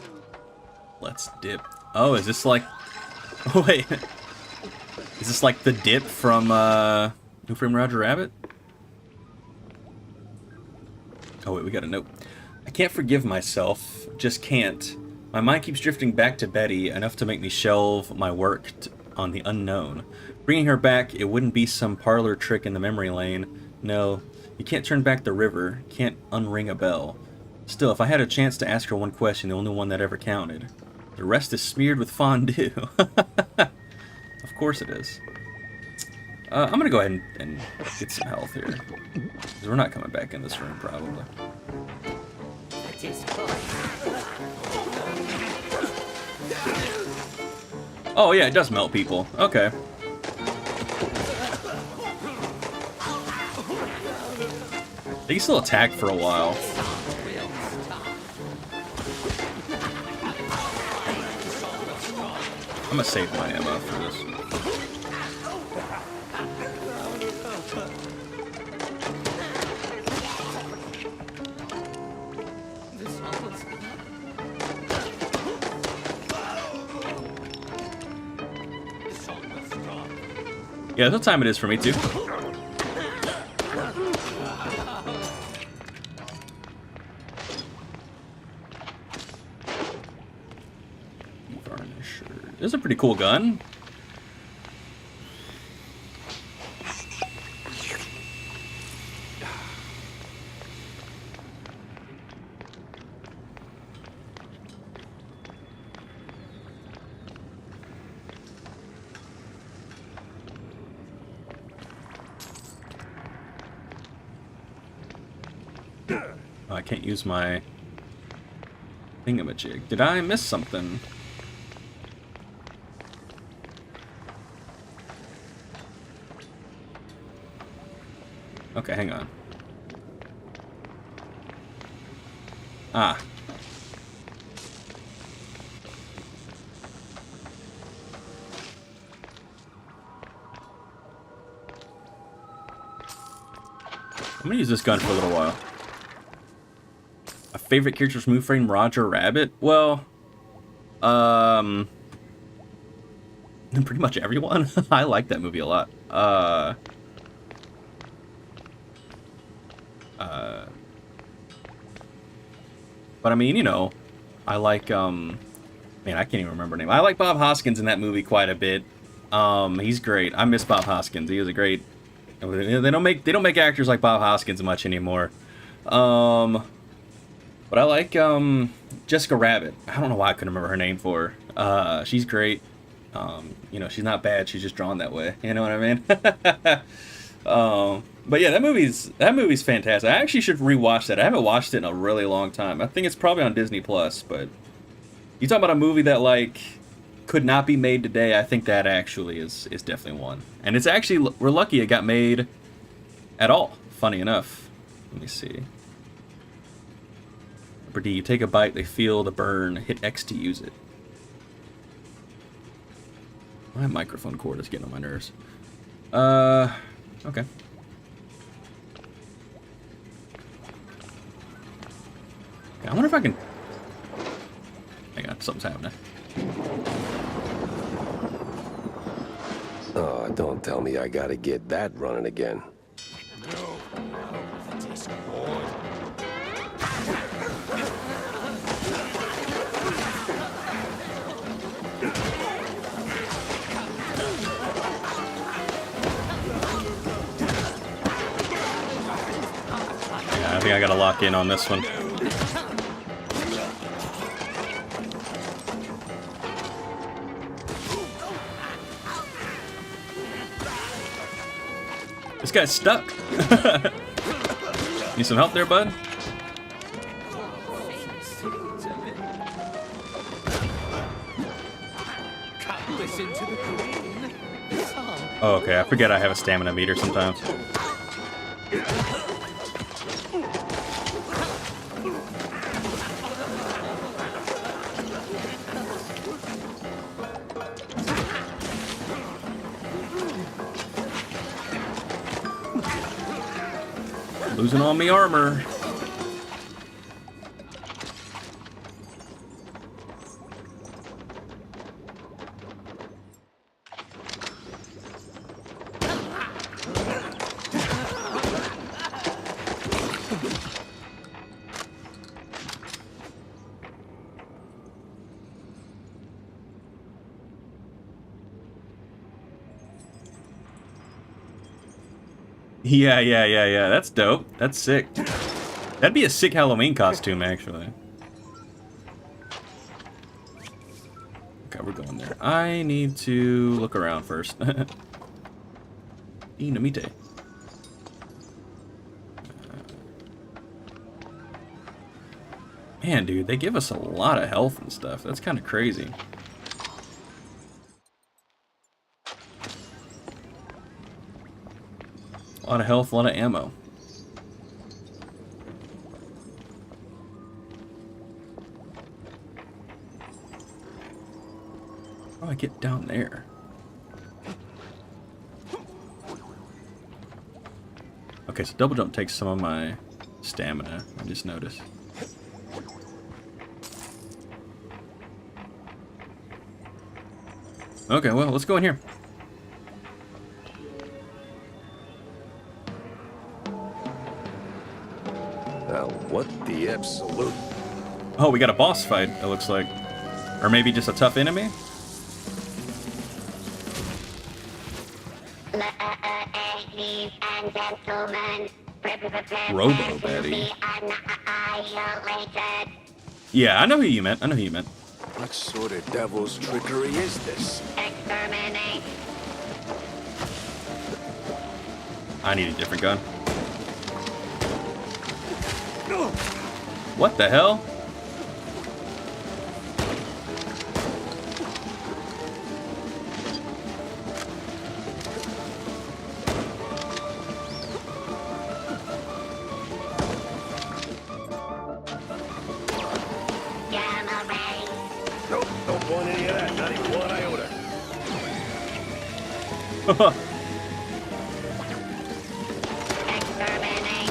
Let's dip. Oh, is this like... Oh, wait. Is this like the dip from Who Framed Roger Rabbit? Oh wait, we got a note. I can't forgive myself. Just can't. My mind keeps drifting back to Betty, enough to make me shelve my work on the unknown. Bringing her back, it wouldn't be some parlor trick in the memory lane. No, you can't turn back the river, can't unring a bell. Still, if I had a chance to ask her one question, the only one that ever counted. The rest is smeared with fondue. Of course it is. I'm gonna go ahead and get some health here. Because we're not coming back in this room, probably. Oh yeah, it does melt people. Okay. They can still attack for a while. I'm gonna save my ammo for this. Yeah, that's what time it is for me too. This is a pretty cool gun. Oh, I can't use my thingamajig. Did I miss something? Okay, hang on. Ah. I'm gonna use this gun for a little while. A favorite character's move frame, Roger Rabbit? Well, pretty much everyone. I like that movie a lot. But I mean, you know, I like, man, I can't even remember her name. I like Bob Hoskins in that movie quite a bit. He's great. I miss Bob Hoskins. He was a great, they don't make actors like Bob Hoskins much anymore. But I like, Jessica Rabbit. I don't know why I couldn't remember her name for her. She's great. You know, she's not bad. She's just drawn that way. You know what I mean? But yeah, that movie's fantastic. I actually should rewatch that. I haven't watched it in a really long time. I think it's probably on Disney Plus. But you talk about a movie that like could not be made today. I think that actually is definitely one. And it's actually, we're lucky it got made at all. Funny enough. Let me see. Number D, you take a bite, they feel the burn. Hit X to use it. My microphone cord is getting on my nerves. Okay. I wonder if I can... Hang on, something's happening. Oh, don't tell me I gotta get that running again. No. Yeah, I think I gotta lock in on this one. This guy's stuck. Need some help there, bud? Oh, okay. I forget I have a stamina meter sometimes. Losing all me armor. Yeah. That's dope. That's sick. That'd be a sick Halloween costume, actually. Okay, we're going there. I need to look around first. Inamite. Man, dude, they give us a lot of health and stuff. That's kind of crazy. A lot of health, a lot of ammo. How do I get down there? Okay, so double jump takes some of my stamina, I just noticed. Okay, well, let's go in here. Now, what the absolute... Oh, we got a boss fight, it looks like. Or maybe just a tough enemy? Ladies and gentlemen, Robo Betty. Yeah, I know who you meant. What sort of devil's trickery is this? Exterminate. I need a different gun. What the hell? Gamma ray. Nope, don't want any of that. Not even one iota. Exterminate.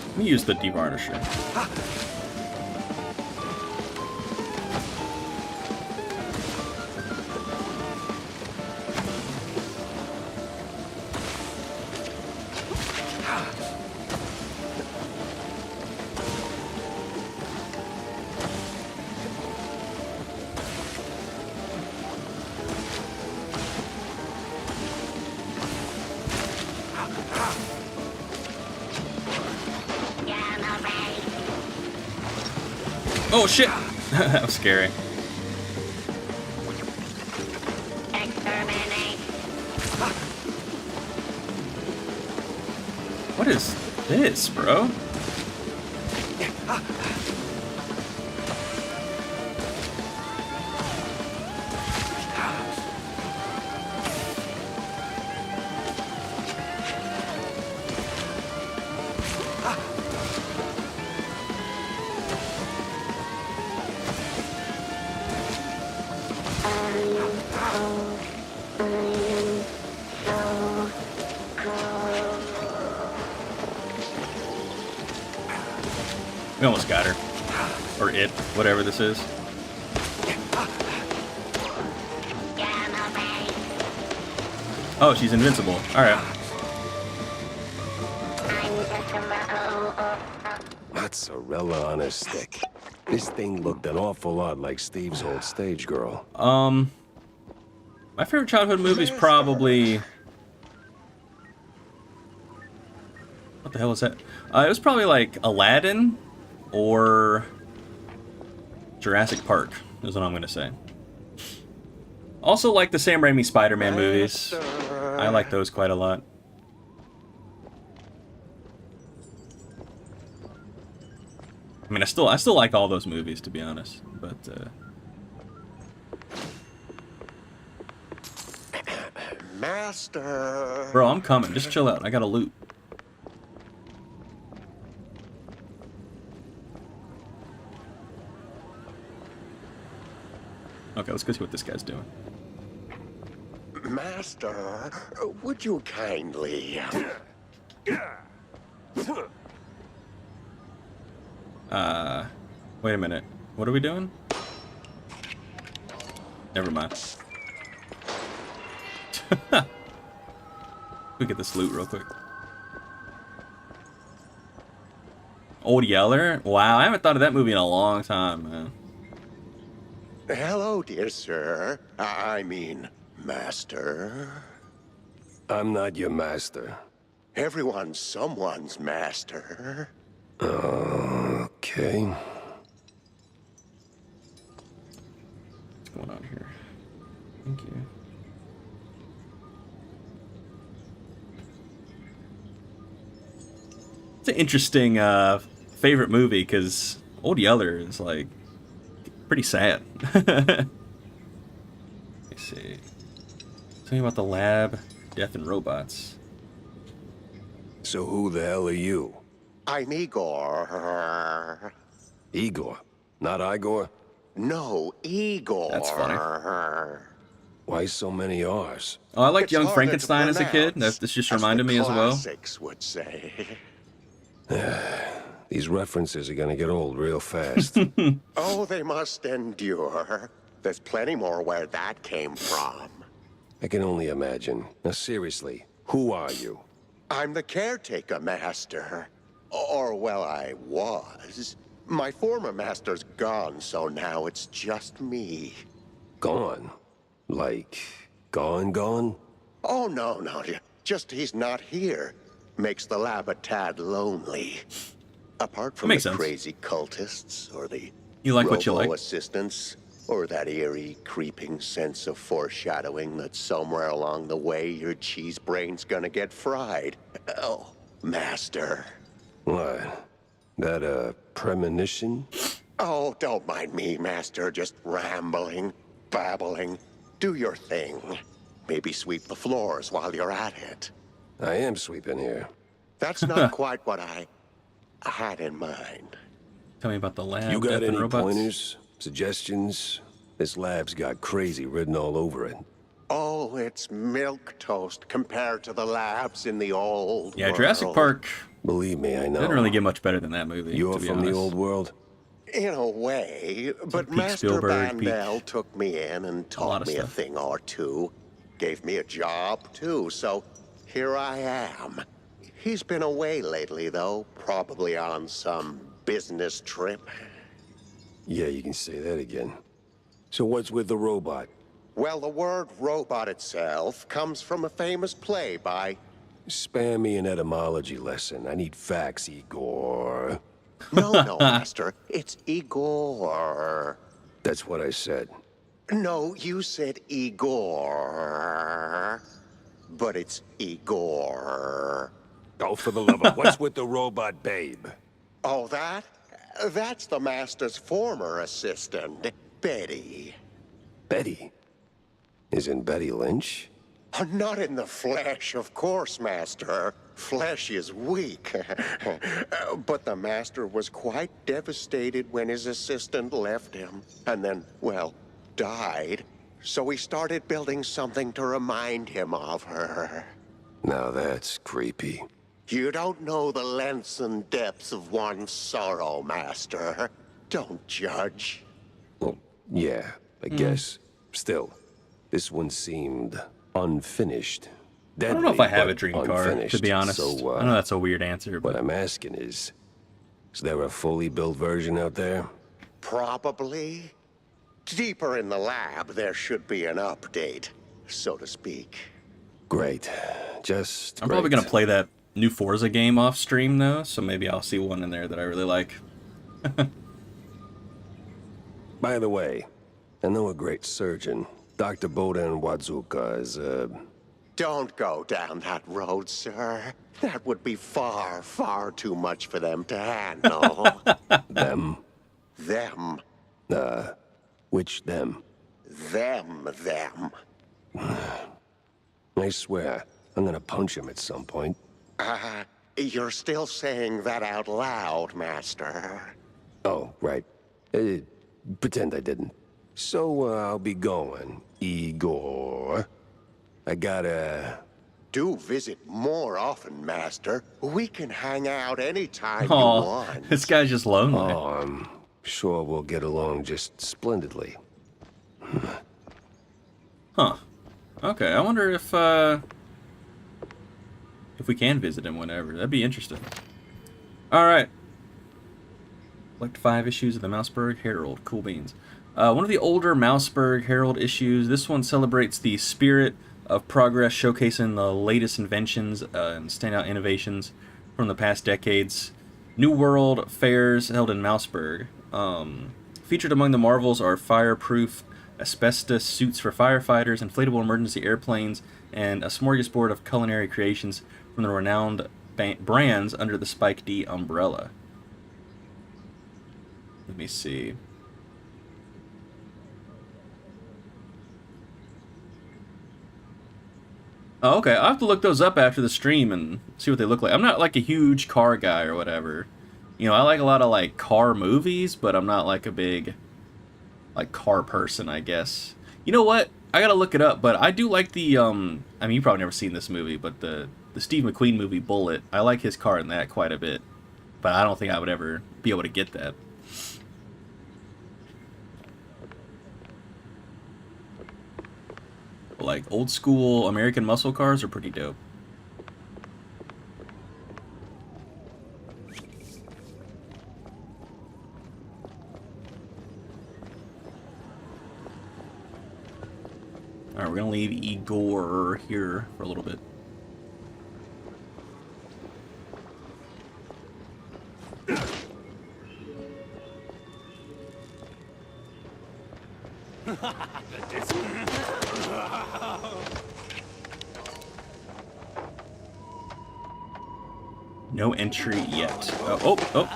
Let me use the devarnisher. Gamma ray. Oh shit! That was scary. Exterminate. What is this, bro? We almost got her. Or it, whatever this is. Gamma ray. Oh, she's invincible. Alright. I'm just a rebel. Mozzarella on a stick. This thing looked an awful lot like Steve's old stage girl. My favorite childhood movie is probably... What the hell is that? It was probably like Aladdin or Jurassic Park, is what I'm gonna say. Also like the Sam Raimi Spider-Man movies. I like those quite a lot. I mean, I still like all those movies, to be honest, but Master. bro, I'm coming. Just chill out. I got a loot. Okay, let's go see what this guy's doing. Master, would you kindly... Wait a minute. What are we doing? Never mind. We get this loot real quick. Old Yeller? Wow, I haven't thought of that movie in a long time, man. Hello, dear sir. I mean, master. I'm not your master. Everyone's someone's master. Okay. What's going on here? Thank you. It's an interesting favorite movie because Old Yeller is like pretty sad. Let me see. Tell me about the lab, death, and robots. So who the hell are you? I'm Igor. Igor, not Igor? No, Igor. That's funny. Why so many R's? Oh, I liked It's Young harder Frankenstein to as a kid. pronounce, This just as reminded the me as well. classics would say. These references are gonna get old real fast. Oh, they must endure. There's plenty more where that came from. I can only imagine. Now seriously, who are you? I'm the caretaker master. Or, well, I was. My former master's gone, so now it's just me. Gone? Like, gone? Oh, no, just he's not here. Makes the lab a tad lonely. Apart from the Makes sense. crazy cultists, or the You like what you like. assistants, or that eerie, creeping sense of foreshadowing that somewhere along the way your cheese brain's gonna get fried. Oh, master. What? That a premonition? Oh, don't mind me, master, just rambling, babbling. Do your thing. Maybe sweep the floors while you're at it. I am sweeping here. That's not quite what I had in mind. Tell me about the lab, You death, got and any robots. pointers? Suggestions? This lab's got crazy written all over it. Oh, it's milk toast compared to the labs in the old Yeah, world. Jurassic Park Believe me, I know. didn't really get much better than that movie. You're to be from honest. the old world? In a way, but peak Master Spielberg, peak Bandel took me in and lot taught of me a stuff. thing or two. Gave me a job, too, so here I am. He's been away lately, though, probably on some business trip. Yeah, you can say that again. So what's with the robot? Well, the word robot itself comes from a famous play by... Spare me an etymology lesson. I need facts, Igor. No, Master, it's Igor. That's what I said. No, you said Igor. But it's Igor. Oh, for the love of... What's with the robot babe? Oh, that's the Master's former assistant, Betty. Betty? Isn't Betty Lynch? Not in the flesh, of course, Master. Flesh is weak. But the Master was quite devastated when his assistant left him. And then, well, died. So he started building something to remind him of her. Now that's creepy. You don't know the lengths and depths of one's sorrow, Master. Don't judge. Well, yeah, I guess. Still, this one seemed unfinished. I don't know if I have a Deadly, dream but car, to unfinished. be honest. So, I know that's a weird answer, what but I'm asking is there a fully built version out there? Probably. Deeper in the lab, there should be an update, so to speak. Great. Just I'm probably great. gonna play that new Forza game off stream though, so maybe I'll see one in there that I really like. By the way, I know a great surgeon. Dr. Bodan Wadzuka is, Don't go down that road, sir. That would be far, far too much for them to handle. them. Them. Which them? Them. I swear, I'm gonna punch him at some point. You're still saying that out loud, Master. Oh, right. Pretend I didn't. So, I'll be going, Igor. I gotta... Do visit more often, Master. We can hang out anytime you Oh, want. this guy's just lonely. Oh, I'm sure we'll get along just splendidly. Huh. Okay, I wonder if we can visit him whenever. That'd be interesting. All right. Collect 5 issues of the Mouseburg Herald. Cool beans. One of the older Mouseburg Herald issues. This one celebrates the spirit of progress, showcasing the latest inventions and standout innovations from the past decades. New World fairs held in Mouseburg. Featured among the marvels are fireproof asbestos suits for firefighters, inflatable emergency airplanes, and a smorgasbord of culinary creations from the renowned brands under the Spike D umbrella. Let me see. Oh, okay, I'll have to look those up after the stream and see what they look like. I'm not like a huge car guy or whatever. You know, I like a lot of like car movies, but I'm not like a big like car person, I guess. You know what? I gotta look it up, but I do like the I mean, you've probably never seen this movie, but the Steve McQueen movie Bullet. I like his car in that quite a bit, but I don't think I would ever be able to get that. Like old school American muscle cars are pretty dope. Alright, we're gonna leave Igor here for a little bit. No entry yet. Oh, oh,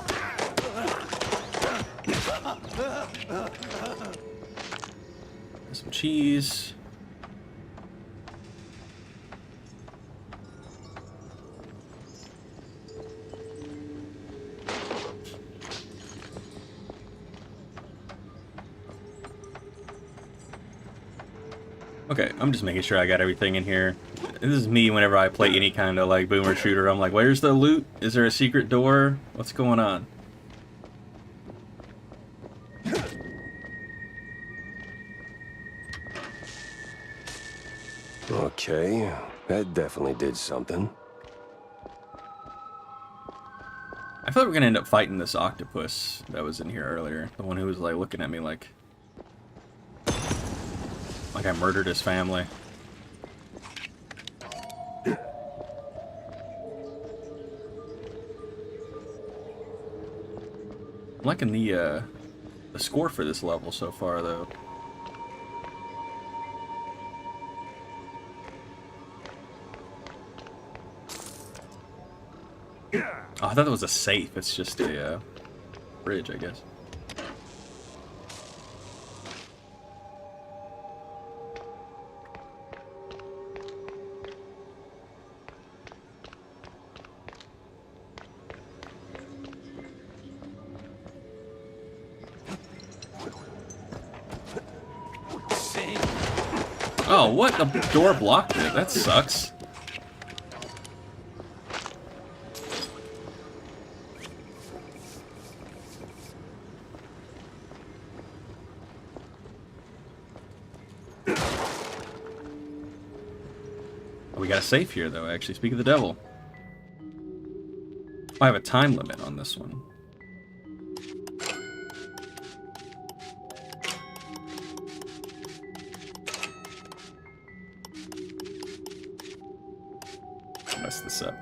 oh. Some cheese. Okay, I'm just making sure I got everything in here. This is me whenever I play any kind of like boomer shooter. I'm like, where's the loot? Is there a secret door? What's going on? Okay, that definitely did something. I feel like we're gonna end up fighting this octopus that was in here earlier. The one who was like looking at me like I murdered his family. I'm liking the score for this level so far, though. Oh, I thought that was a safe. It's just a bridge, I guess. Oh, what? The door blocked it. That sucks. Oh, we got a safe here, though, actually. Speak of the devil. I have a time limit on this one. Mess this up.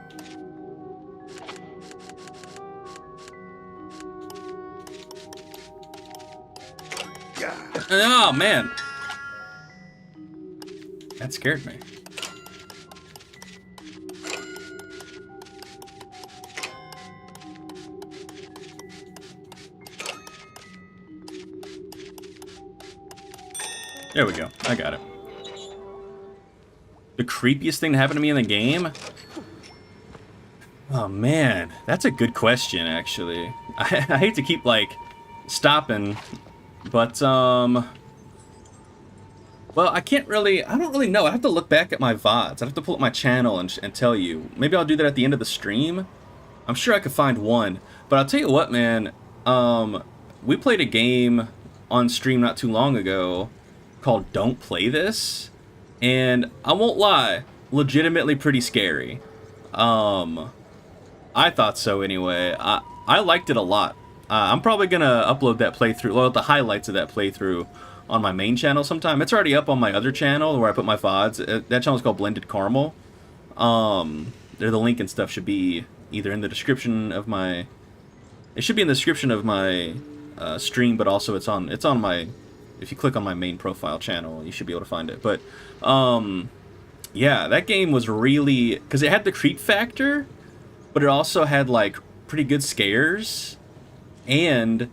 Oh, man. That scared me. There we go. I got it. The creepiest thing to happen to me in the game? Oh, man. That's a good question, actually. I hate to keep, like, stopping, but, well, I don't really know. I have to look back at my VODs. I have to pull up my channel and tell you. Maybe I'll do that at the end of the stream. I'm sure I could find one. But I'll tell you what, man. We played a game on stream not too long ago called Don't Play This. And I won't lie, legitimately pretty scary. I thought so anyway. I liked it a lot. I'm probably gonna upload that playthrough, well, the highlights of that playthrough on my main channel sometime. It's already up on my other channel where I put my VODs. That channel's called Blended Caramel. The link and stuff should be either in the description of my... It should be in the description of my stream, but also it's on my... If you click on my main profile channel, you should be able to find it. But, yeah, that game was really... Because it had the creep factor, but it also had, like, pretty good scares. And,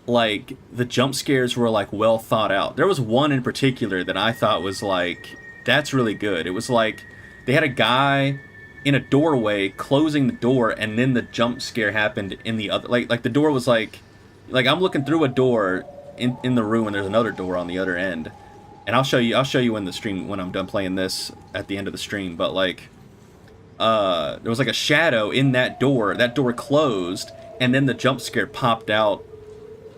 like, the jump scares were, like, well thought out. There was one in particular that I thought was, like, that's really good. It was, like, they had a guy in a doorway closing the door, and then the jump scare happened in the other... Like the door was, like I'm looking through a door in the room, and there's another door on the other end. And I'll show you in the stream when I'm done playing this at the end of the stream. But, like, there was, like, a shadow in that door. That door closed, and then the jump scare popped out,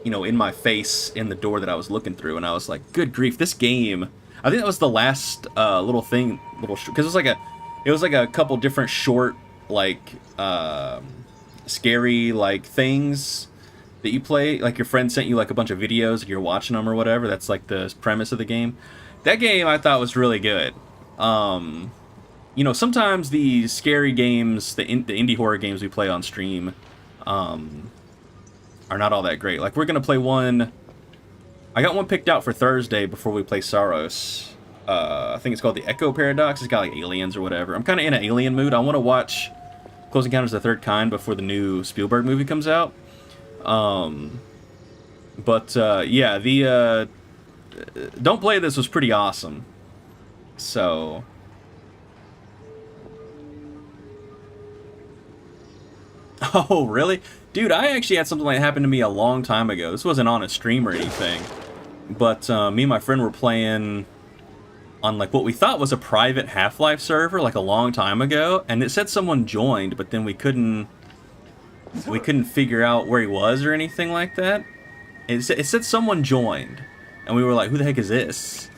you know, in my face in the door that I was looking through. And I was like, good grief, this game... I think that was the last because it was like a couple different short, like, scary, like, things that you play. Like, your friend sent you, like, a bunch of videos and you're watching them or whatever. That's, like, the premise of the game. That game I thought was really good. You know, sometimes the scary games, the indie horror games we play on stream, are not all that great. Like, we're going to play one... I got one picked out for Thursday before we play Saros. I think it's called the Echo Paradox. It's got, like, aliens or whatever. I'm kind of in an alien mood. I want to watch Close Encounters of the Third Kind before the new Spielberg movie comes out. Yeah, the Don't Play This was pretty awesome. So... Oh, really? Dude, I actually had something like that happen to me a long time ago. This wasn't on a stream or anything. But me and my friend were playing on, like, what we thought was a private Half-Life server, like, a long time ago. And it said someone joined, but then we couldn't figure out where he was or anything like that. It said someone joined. And we were like, who the heck is this?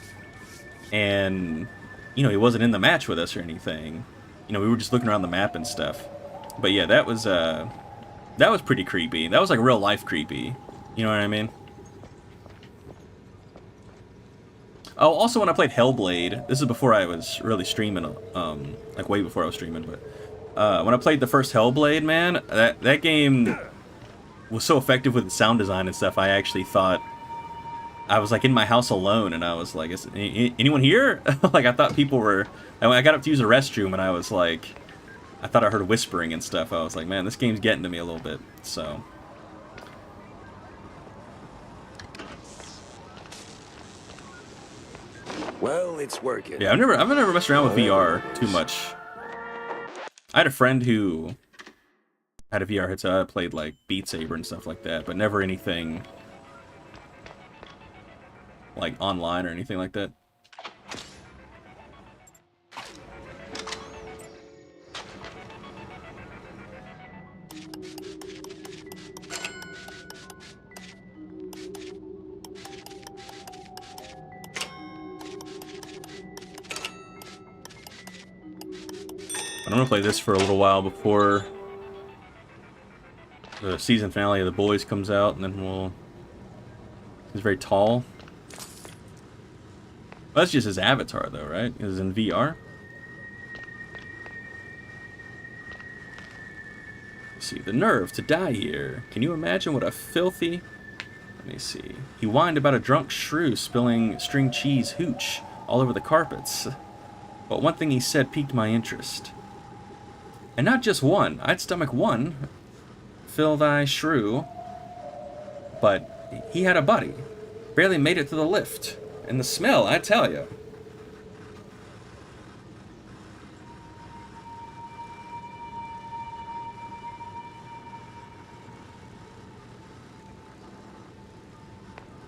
And, you know, he wasn't in the match with us or anything. You know, we were just looking around the map and stuff. But yeah, that was pretty creepy. That was, like, real life creepy. You know what I mean? Oh, also when I played Hellblade, this is before I was really streaming, like way before I was streaming, but when I played the first Hellblade, man, that game was so effective with the sound design and stuff. I actually thought I was, like, in my house alone, and I was like, is anyone here? Like, I thought people were... I got up to use the restroom, and I was like... I thought I heard whispering and stuff. I was like, man, this game's getting to me a little bit, so... Well, it's working. Yeah, I've never messed around with VR too much. I had a friend who had a VR headset. I played, like, Beat Saber and stuff like that, but never anything, like, online or anything like that. I'm gonna play this for a little while before the season finale of The Boys comes out, and then we'll... He's very tall. Well, that's just his avatar, though, right? Is in VR. Let's see, the nerve to die here. Can you imagine what a filthy... Let me see. He whined about a drunk shrew spilling string cheese hooch all over the carpets. But one thing he said piqued my interest. And not just one. I'd stomach one. Fill thy shrew. But he had a buddy. Barely made it to the lift. And the smell, I tell you.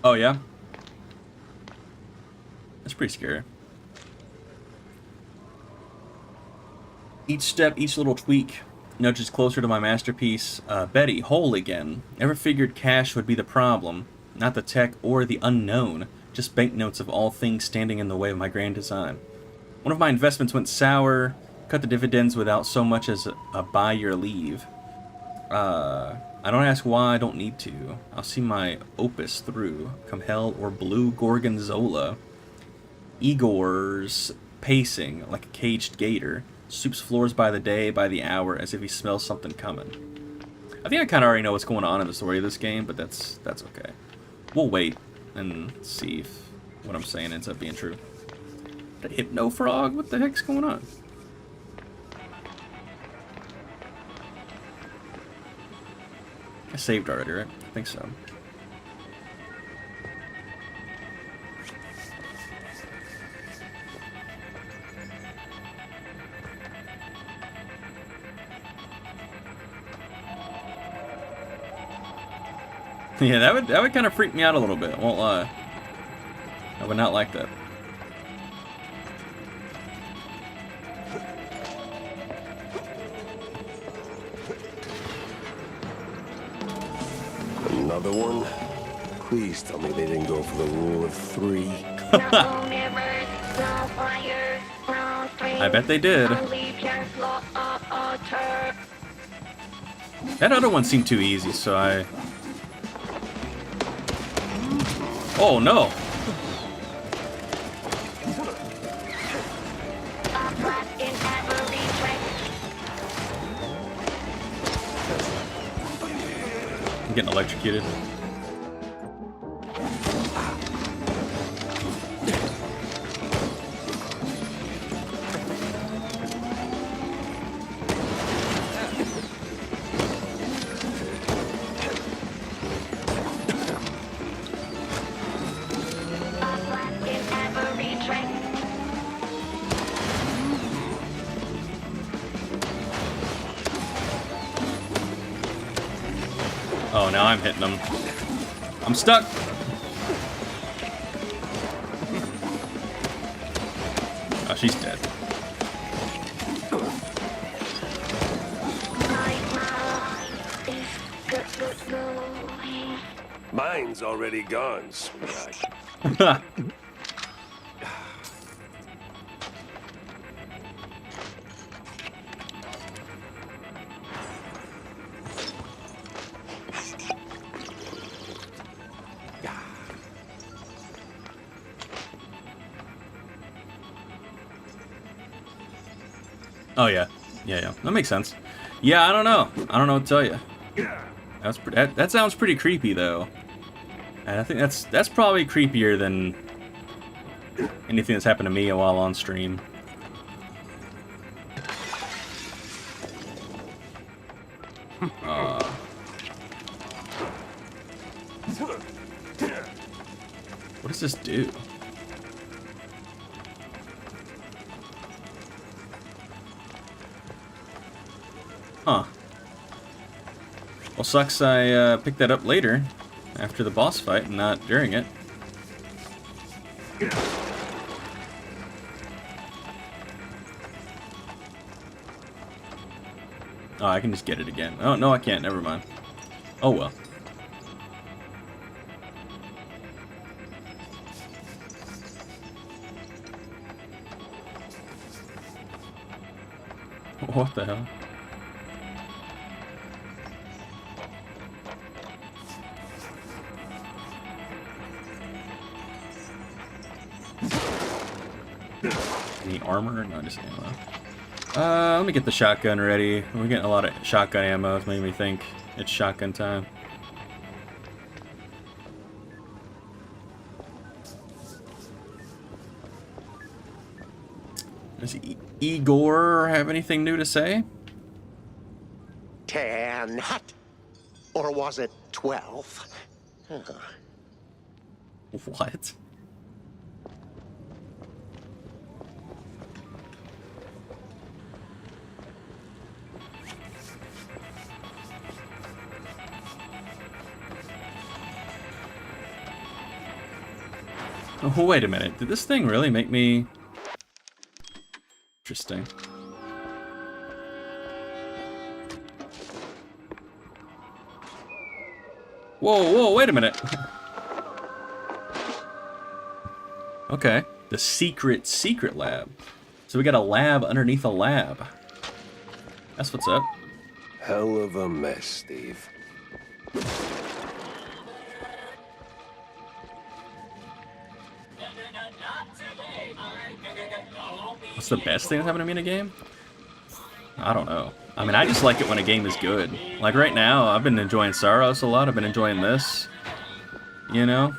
Oh, yeah? That's pretty scary. Each step, each little tweak nudges closer to my masterpiece. Betty, whole again. Never figured cash would be the problem. Not the tech or the unknown. Just banknotes of all things standing in the way of my grand design. One of my investments went sour. Cut the dividends without so much as a buy your leave. I don't ask why, I don't need to. I'll see my opus through, come hell or blue gorgonzola. Igor's pacing like a caged gator, sweeps floors by the day, by the hour, as if he smells something coming. I think I kind of already know what's going on in the story of this game, but that's okay. We'll wait and see if what I'm saying ends up being true. The Hypno Frog? What the heck's going on? I saved already, right? I think so. Yeah, that would kind of freak me out a little bit. I won't lie. I would not like that. Another one? Please tell me they didn't go for the rule of 3. No mirrors, no fire, no stream. I bet they did. Only pure flow of water. That other one seemed too easy, so I... Oh, no! Upright in every trick. I'm getting electrocuted. Upright in every trick. Oh, now I'm hitting them. I'm stuck! Oh, she's dead. My mind is going. Mine's already gone, sweetheart. Oh, yeah. Yeah. That makes sense. Yeah, I don't know. I don't know what to tell you. That sounds pretty creepy, though. And I think that's probably creepier than anything that's happened to me while on stream. What does this do? Huh. Well, sucks I picked that up later, after the boss fight, and not during it. Oh, I can just get it again. Oh, no, I can't. Never mind. Oh, well. What the hell? Any armor? No, just ammo. Let me get the shotgun ready. We're getting a lot of shotgun ammo. It's making me think it's shotgun time. Does Igor have anything new to say? 10 hot. Or was it 12? What? Oh, wait a minute. Did this thing really make me... Interesting. Whoa, wait a minute. Okay. The secret lab. So we got a lab underneath a lab. That's what's up. Hell of a mess, Steve. What's the best thing that's happened to me in a game? I don't know. I mean, I just like it when a game is good. Like right now, I've been enjoying Saros a lot. I've been enjoying this. You know?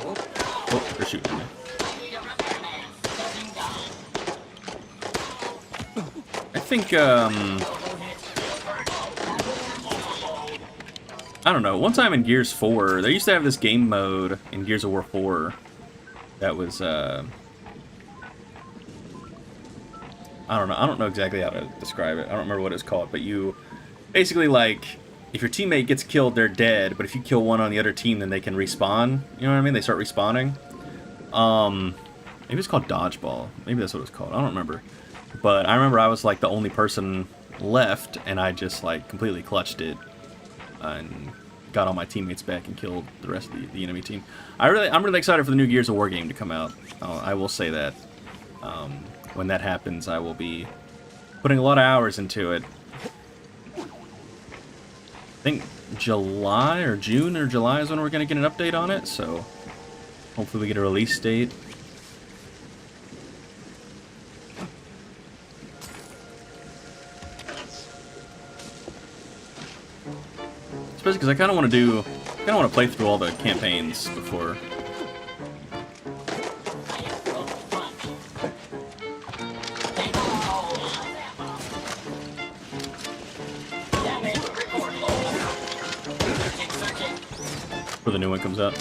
Oh, they're shooting at me. I think, I don't know. One time in Gears 4, they used to have this game mode in Gears of War 4 that was, I don't know. I don't know exactly how to describe it. I don't remember what it's called, but you basically, like, if your teammate gets killed, they're dead, but if you kill one on the other team, then they can respawn. You know what I mean? They start respawning. Maybe it's called Dodgeball. Maybe that's what it's called. I don't remember. But I remember I was, like, the only person left, and I just, like, completely clutched it and got all my teammates back and killed the rest of the enemy team. I'm really excited for the new Gears of War game to come out. I will say that. When that happens, I will be putting a lot of hours into it. I think July or June or July is when we're going to get an update on it, so hopefully we get a release date. Especially because I kind of want to play through all the campaigns before. Before the new one comes out.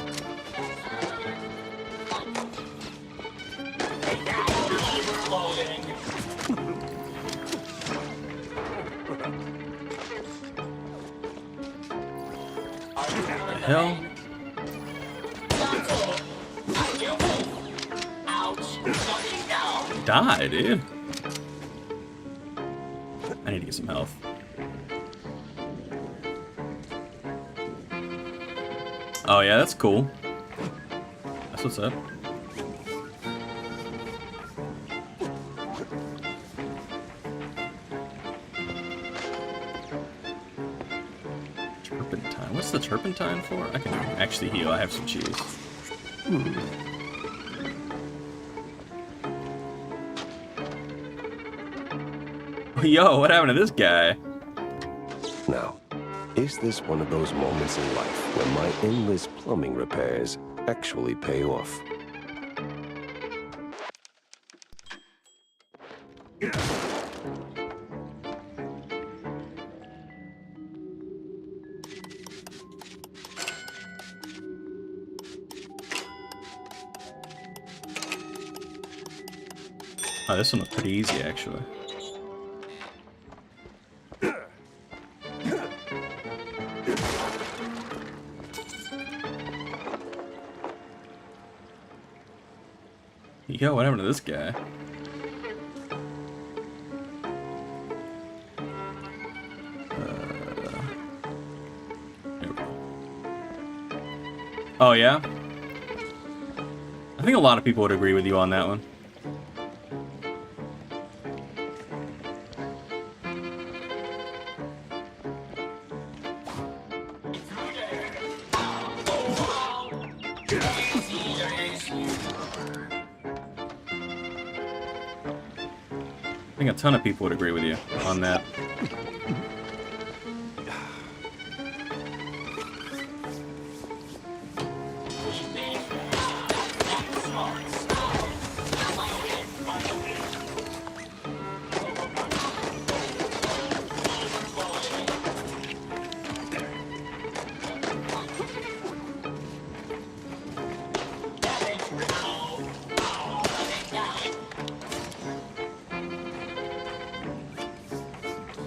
The hell? Die, dude. I need to get some health. Oh yeah, that's cool. That's what's up. Turpentine. What's the turpentine for? I can actually heal. I have some cheese. Yo, what happened to this guy? Now, is this one of those moments in life when my endless plumbing repairs actually pay off? Oh, this one was pretty easy, actually. Yo, what happened to this guy? There we go. Oh, yeah? I think a lot of people would agree with you on that one. I think a ton of people would agree with you on that.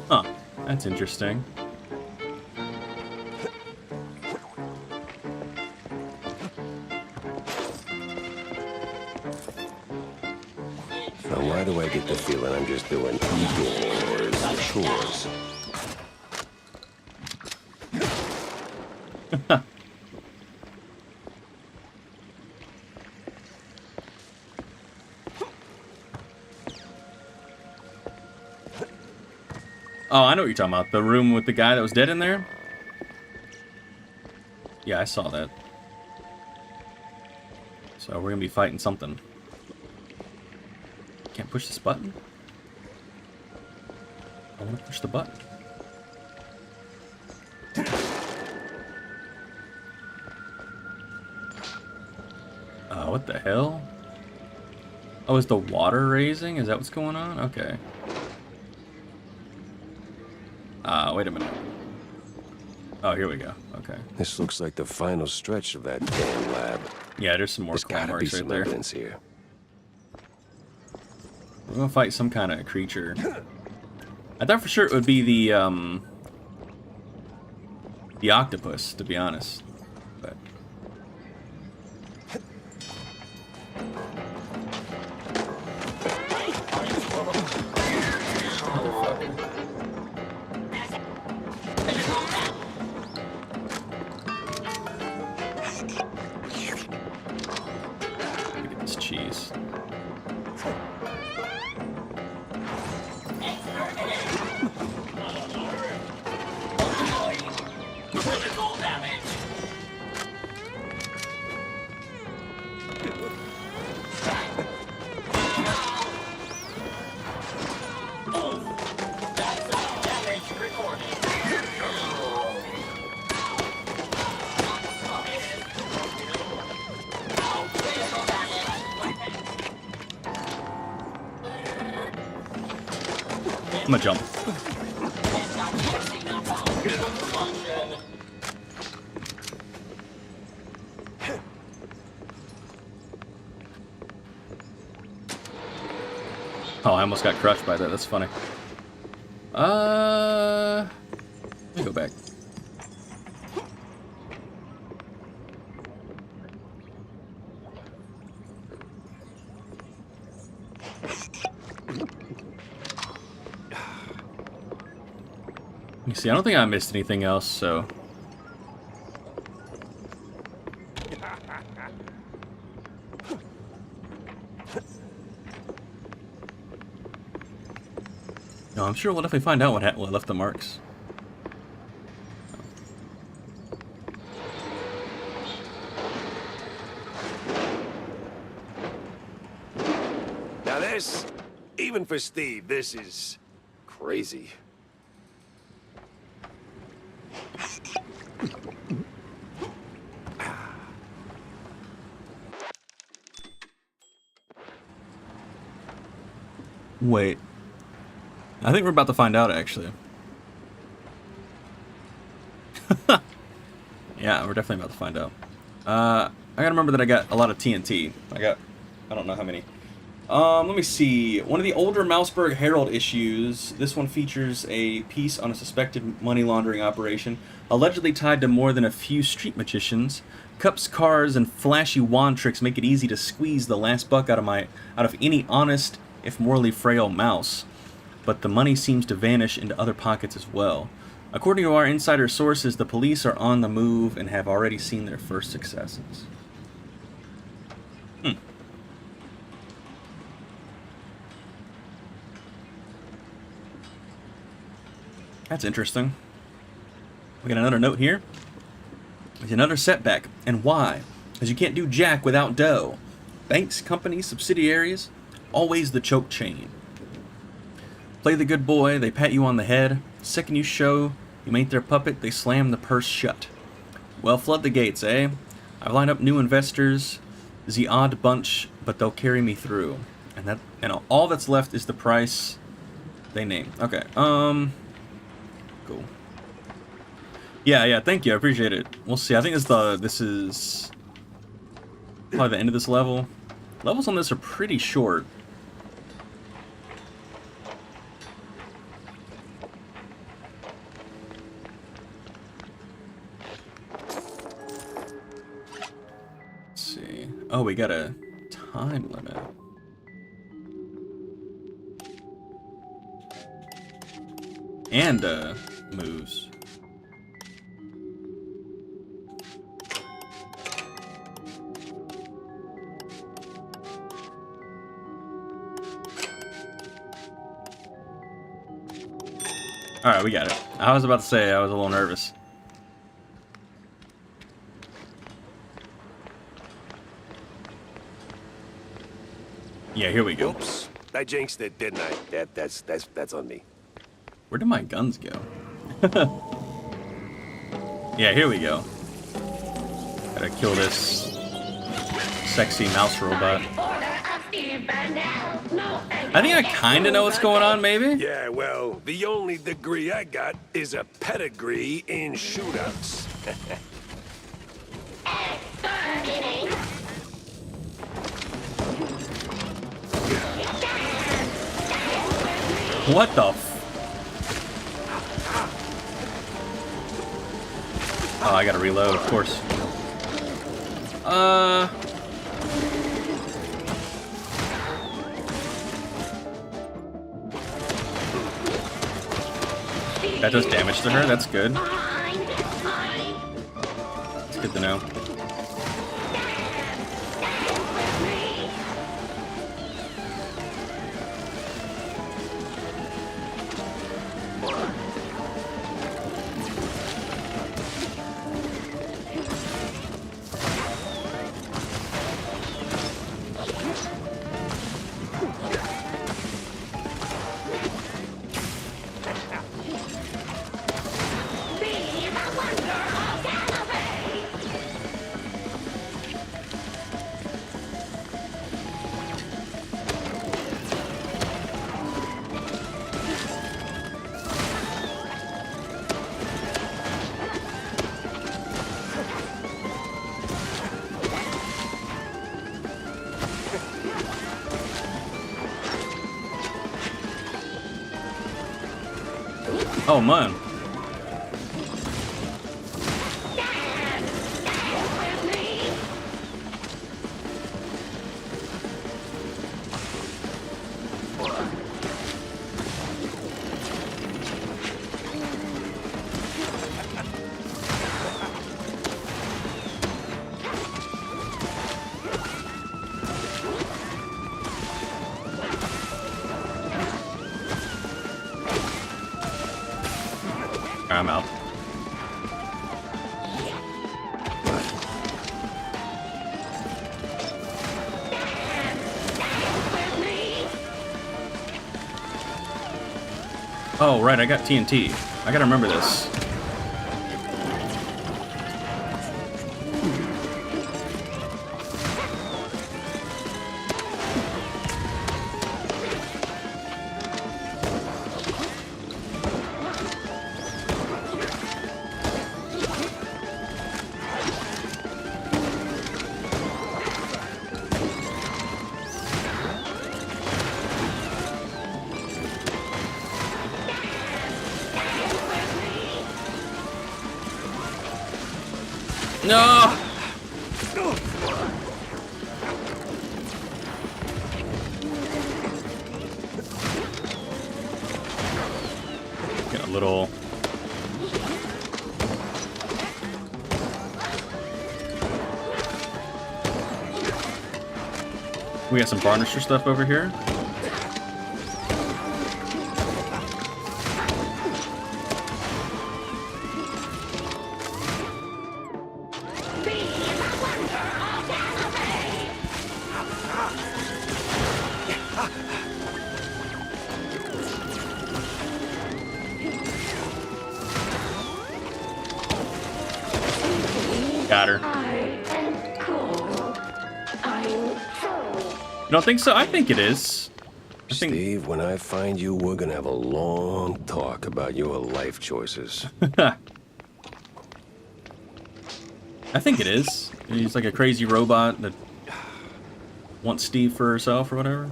Huh, that's interesting. Now, why do I get the feeling I'm just doing chores? Oh, I know what you're talking about. The room with the guy that was dead in there? Yeah, I saw that. So we're gonna be fighting something. Can't push this button? I wanna push the button. What the hell? Oh, is the water raising? Is that what's going on? Okay. Wait a minute. Oh, here we go. Okay. This looks like the final stretch of that damn lab. Yeah, there's some more There's gotta be marks right some there. evidence here. We're gonna fight some kind of creature. I thought for sure it would be the octopus, to be honest. But look at this cheese. I'm gonna jump. Oh, I almost got crushed by that. That's funny. Let me go back. Let me see. I don't think I missed anything else, so. No, I'm sure we'll definitely find out what left the marks. Now this, even for Steve, this is crazy. Wait. I think we're about to find out, actually. Yeah, we're definitely about to find out. I gotta remember that I got a lot of TNT. I don't know how many. Let me see. One of the older Mouseburg Herald issues, this one features a piece on a suspected money laundering operation, allegedly tied to more than a few street magicians. Cups, cars, and flashy wand tricks make it easy to squeeze the last buck out of any honest, if morally frail mouse. But the money seems to vanish into other pockets as well. According to our insider sources, the police are on the move and have already seen their first successes. That's interesting. We got another note here. There's another setback. And why? Because you can't do jack without dough. Banks, companies, subsidiaries, always the choke chain. Play the good boy, they pat you on the head. Second you show you ain't their puppet, they slam the purse shut. Well, flood the gates, eh? I've lined up new investors, the odd bunch, but they'll carry me through. And all that's left is the price they name. Okay, cool. Yeah, thank you, I appreciate it. We'll see. I think this is probably the end of this level. Levels on this are pretty short. Oh, we got a time limit. And, moves. Alright, we got it. I was about to say I was a little nervous. Yeah, here we go. Oops, I jinxed it, didn't I? That's on me. Where did my guns go? Yeah, here we go. Gotta kill this sexy mouse robot. I think I kind of know what's going on, maybe? Yeah, well, the only degree I got is a pedigree in shootouts. What the f... Oh, I gotta reload, of course. That does damage to her, that's good. It's good to know. Oh, man. I'm out. Oh, right, I got TNT. I gotta remember this. No! Get a little... We got some varnisher stuff over here. Got her. You don't think so? I think it is. Steve, when I find you, we're gonna have a long talk about your life choices. I think it is. He's like a crazy robot that wants Steve for herself or whatever.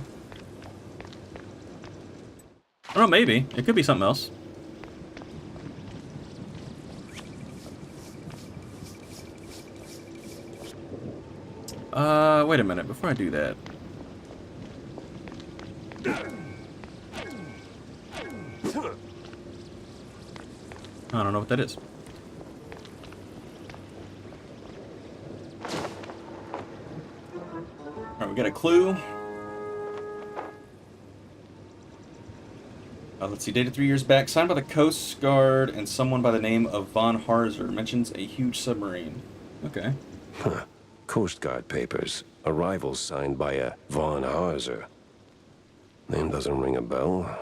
I don't know, maybe. It could be something else. Wait a minute, before I do that. I don't know what that is. Alright, we got a clue. Let's see, dated 3 years back, signed by the Coast Guard and someone by the name of Von Harzer. Mentions a huge submarine. Okay. Huh. Coast Guard papers. Arrival signed by a Von Harzer. Name doesn't ring a bell.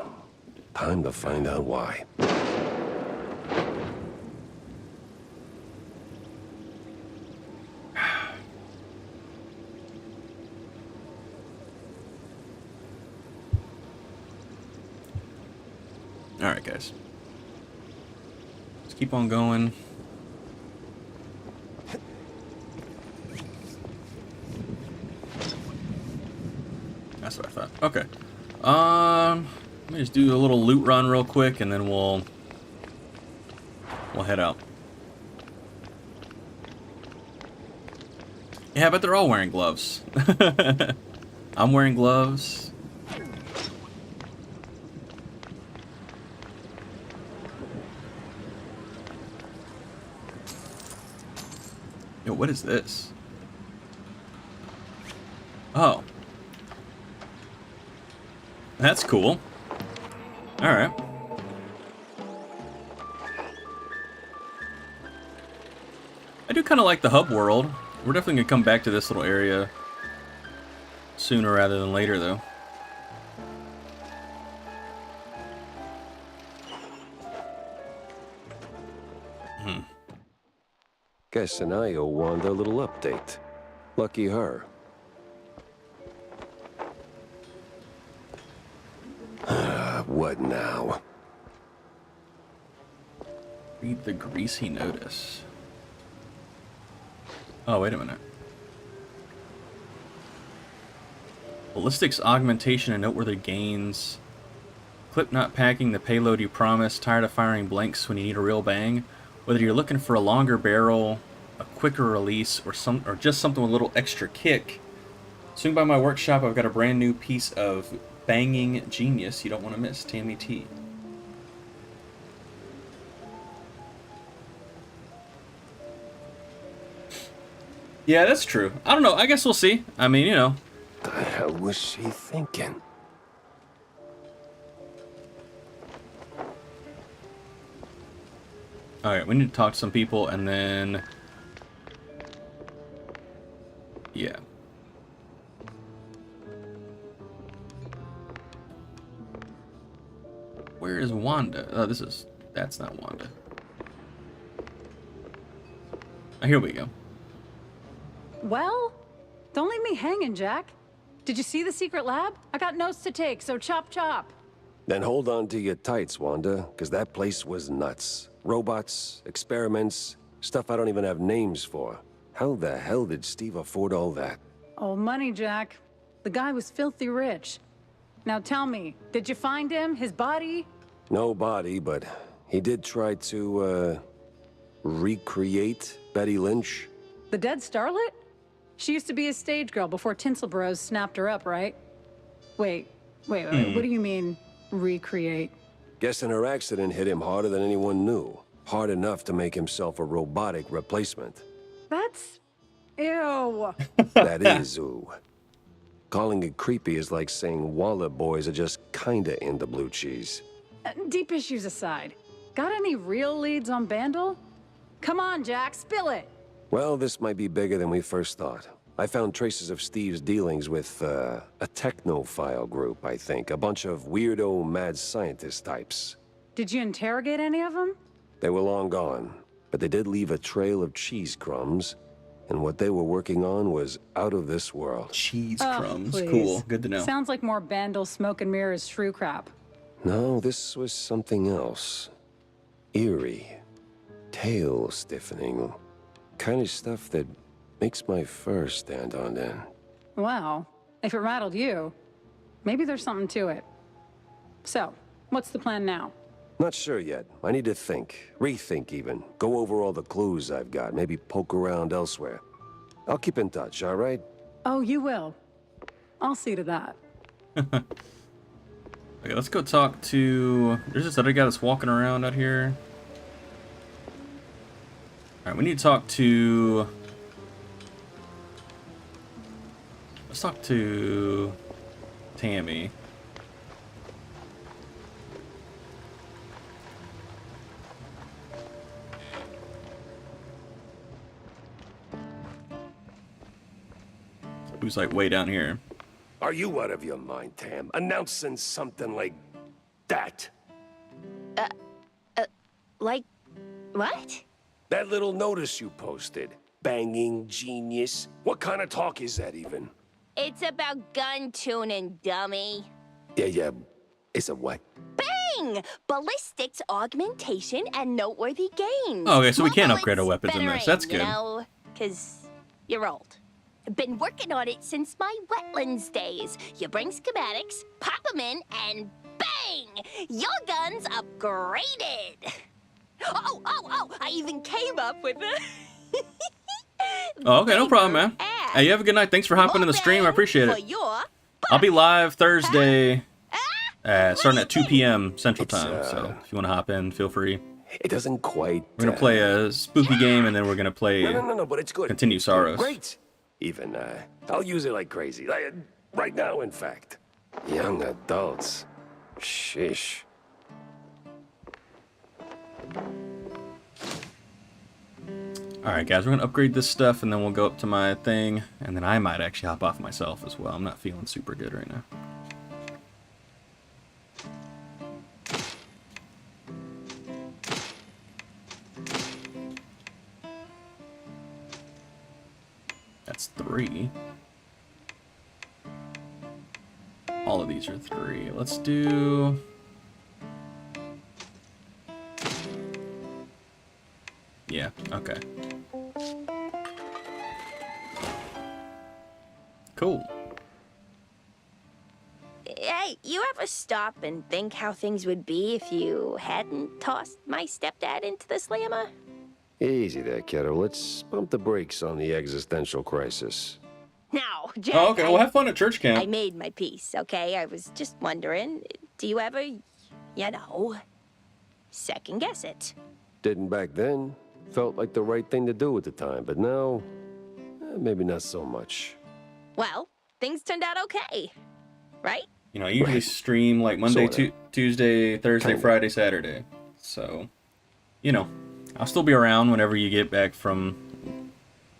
Time to find out why. Alright, guys. Let's keep on going. That's what I thought. Okay. Let me just do a little loot run real quick, and then we'll head out. Yeah, but they're all wearing gloves. I'm wearing gloves. Yo, what is this? Oh. That's cool. Alright. I do kind of like the hub world. We're definitely going to come back to this little area sooner rather than later, though. Guess and I owe Wanda a little update. Lucky her. What now? Read the greasy notice. Oh, wait a minute. Ballistics augmentation and noteworthy gains. Clip not packing the payload you promised. Tired of firing blanks when you need a real bang. Whether you're looking for a longer barrel, a quicker release, or just something with a little extra kick, swing by my workshop. I've got a brand new piece of banging genius you don't want to miss. Tammy T. Yeah, that's true. I don't know. I guess we'll see. I mean, you know. The hell was she thinking? Alright, we need to talk to some people and then... Yeah. Where is Wanda? Oh, that's not Wanda. Oh, here we go. Well, don't leave me hanging, Jack. Did you see the secret lab? I got notes to take, so chop chop. Then hold on to your tights, Wanda, because that place was nuts. Robots, experiments, stuff I don't even have names for. How the hell did Steve afford all that? Oh, money, Jack. The guy was filthy rich. Now tell me, did you find him? His body? No body, but he did try to, recreate Betty Lynch. The dead starlet? She used to be a stage girl before Tinsel Bros snapped her up, right? Wait. What do you mean, recreate? Guessing her accident hit him harder than anyone knew. Hard enough to make himself a robotic replacement. That's... ew. That is ooh. Calling it creepy is like saying Waller boys are just kinda into blue cheese. Deep issues aside, got any real leads on Bandle? Come on, Jack, spill it. Well, this might be bigger than we first thought. I found traces of Steve's dealings with, a technophile group, I think. A bunch of weirdo mad scientist types. Did you interrogate any of them? They were long gone, but they did leave a trail of cheese crumbs, and what they were working on was out of this world. Cheese crumbs. Please. Cool. Good to know. Sounds like more Bandle smoke and mirrors shrew crap. No, this was something else. Eerie. Tail stiffening. Kind of stuff that makes my fur stand on end. Well, if it rattled you, maybe there's something to it. So, what's the plan now? Not sure yet. I need to think. Rethink even. Go over all the clues I've got. Maybe poke around elsewhere. I'll keep in touch, all right? Oh, you will. I'll see to that. Okay, let's go talk to... There's this other guy that's walking around out here. Alright, we need to talk to... Let's talk to... Tammy. who's like way down here. Are you out of your mind, Tam? Announcing something like that? Like, what? That little notice you posted. Banging genius. What kind of talk is that even? It's about gun tuning, dummy. Yeah. It's a what? Bang! Ballistics, augmentation, and noteworthy gains. Oh, okay, so we More can bullets, upgrade our weapons in better this. That's aim, good. You know, because you're old. Been working on it since my wetlands days. You bring schematics, pop them in, and bang! Your gun's upgraded. Oh! I even came up with a... Oh, okay, no problem, man. Hey, you have a good night. Thanks for hopping in the stream. I appreciate it. I'll be live Thursday, starting at 2 p.m. Central Time. So if you want to hop in, feel free. It doesn't quite... We're going to play a spooky game, and then we're going to play No, but it's good. Continue Sorrows. Great. Even, I'll use it like crazy. Right now, in fact. Young adults. Sheesh. Alright, guys, we're going to upgrade this stuff, and then we'll go up to my thing, and then I might actually hop off myself as well. I'm not feeling super good right now. That's 3. All of these are 3. Let's do... Yeah, okay. Cool. Hey, you ever stop and think how things would be if you hadn't tossed my stepdad into the slammer? Easy there, kiddo. Let's pump the brakes on the existential crisis. Now, Jack, Oh, okay, well, have fun at church camp. I made my peace, okay? I was just wondering, do you ever, second guess it? Didn't back then. Felt like the right thing to do at the time, but now, maybe not so much. Well, things turned out okay, right? You know, I usually stream like Monday, Tuesday, Thursday, Friday, Saturday. So, you know, I'll still be around whenever you get back from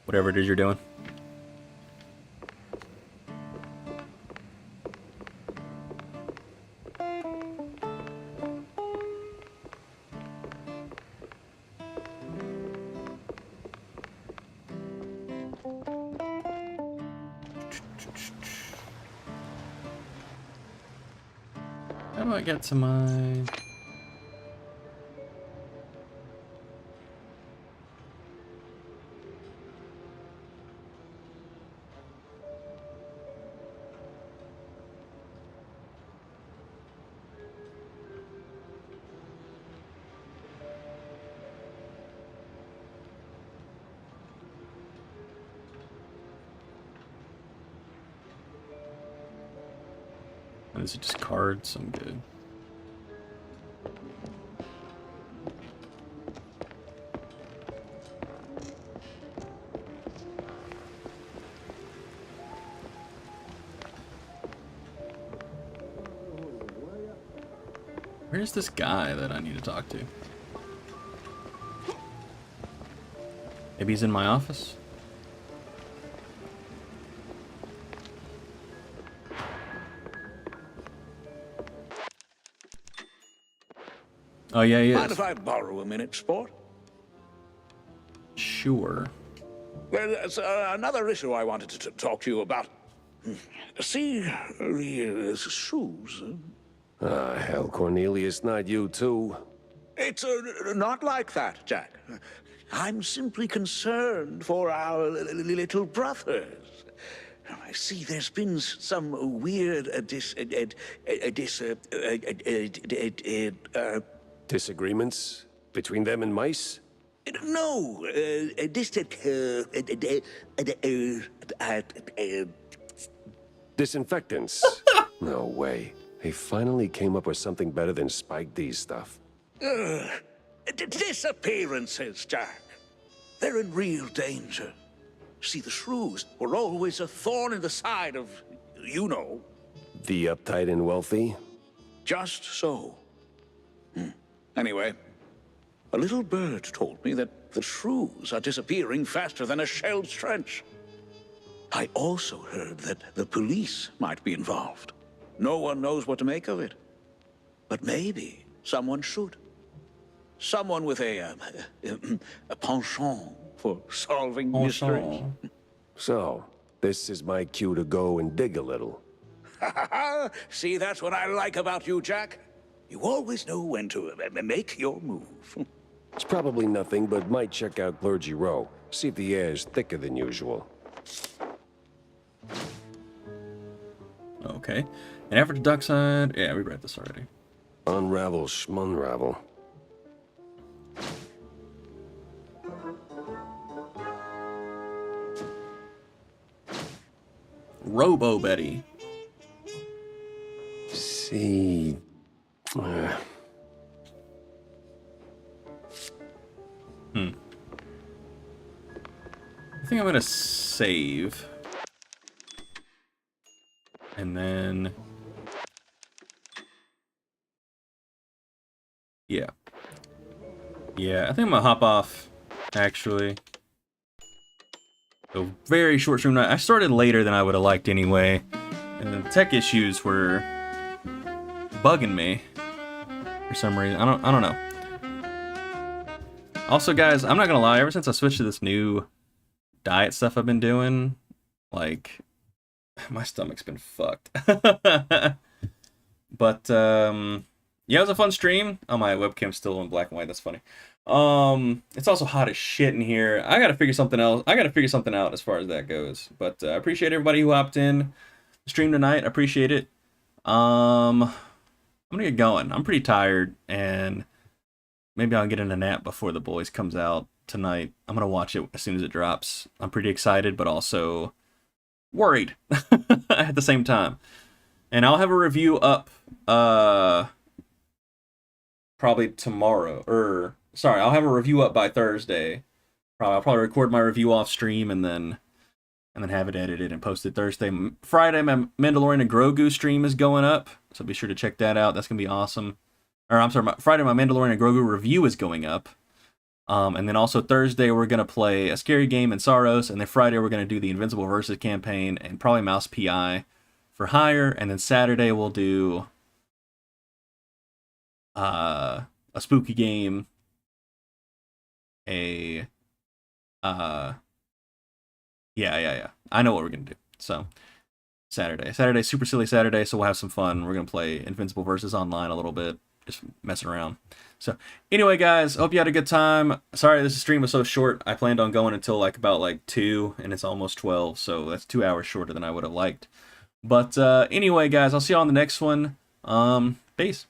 whatever it is you're doing. How do I get to my... Oh, is it just cards? I'm good. Where's this guy that I need to talk to? Maybe he's in my office? Oh, yeah, he is. Mind if I borrow a minute, sport? Sure. Well, there's another issue I wanted to talk to you about. See, these shoes. Ah, hell, Cornelius, not you too. It's not like that, Jack. I'm simply concerned for our little brothers. I see there's been some weird disagreements between them and mice? No, disinfectants. No way. They finally came up with something better than Spike D's stuff. Disappearances, Jack. They're in real danger. See, the shrews were always a thorn in the side of, you know. The uptight and wealthy? Just so. Anyway, a little bird told me that the shrews are disappearing faster than a shelled trench. I also heard that the police might be involved. No one knows what to make of it. But maybe someone should. Someone with a penchant for solving mysteries. So, this is my cue to go and dig a little. See, that's what I like about you, Jack. You always know when to make your move. It's probably nothing, but might check out Clergy Row. See if the air is thicker than usual. Okay. And after the Dockside... Yeah, we read this already. Unravel schmunravel. Robo Betty. See... I think I'm gonna save. And then... Yeah. Yeah, I think I'm gonna hop off, actually. So, very short stream night. I started later than I would have liked anyway. And the tech issues were bugging me for some reason. I don't know. Also, guys, I'm not gonna lie, ever since I switched to this new diet stuff I've been doing, like, my stomach's been fucked. But, yeah, it was a fun stream. Oh, my webcam's still in black and white, that's funny. It's also hot as shit in here. I gotta figure something else. I gotta figure something out as far as that goes. But, I appreciate everybody who hopped in the stream tonight. I appreciate it. I'm gonna get going. I'm pretty tired, and maybe I'll get in a nap before The Boys comes out tonight. I'm gonna watch it as soon as it drops. I'm pretty excited, but also worried at the same time. And I'll have a review up probably tomorrow. Sorry, I'll have a review up by Thursday. I'll probably record my review off stream and then have it edited and posted Thursday. Friday, my Mandalorian and Grogu stream is going up, so be sure to check that out. That's gonna be awesome. Or I'm sorry, Friday my Mandalorian and Grogu review is going up. And then also Thursday we're gonna play a scary game in Saros, and then Friday we're gonna do the Invincible Versus campaign and probably Mouse PI for hire, and then Saturday we'll do a spooky game, yeah. I know what we're gonna do. So Saturday, super silly Saturday, so we'll have some fun. We're gonna play Invincible Versus online a little bit, just messing around. So anyway, guys, hope you had a good time. Sorry this stream was so short. I planned on going until about 2, and it's almost 12, so that's 2 hours shorter than I would have liked. But anyway, guys, I'll see you on the next one. Peace.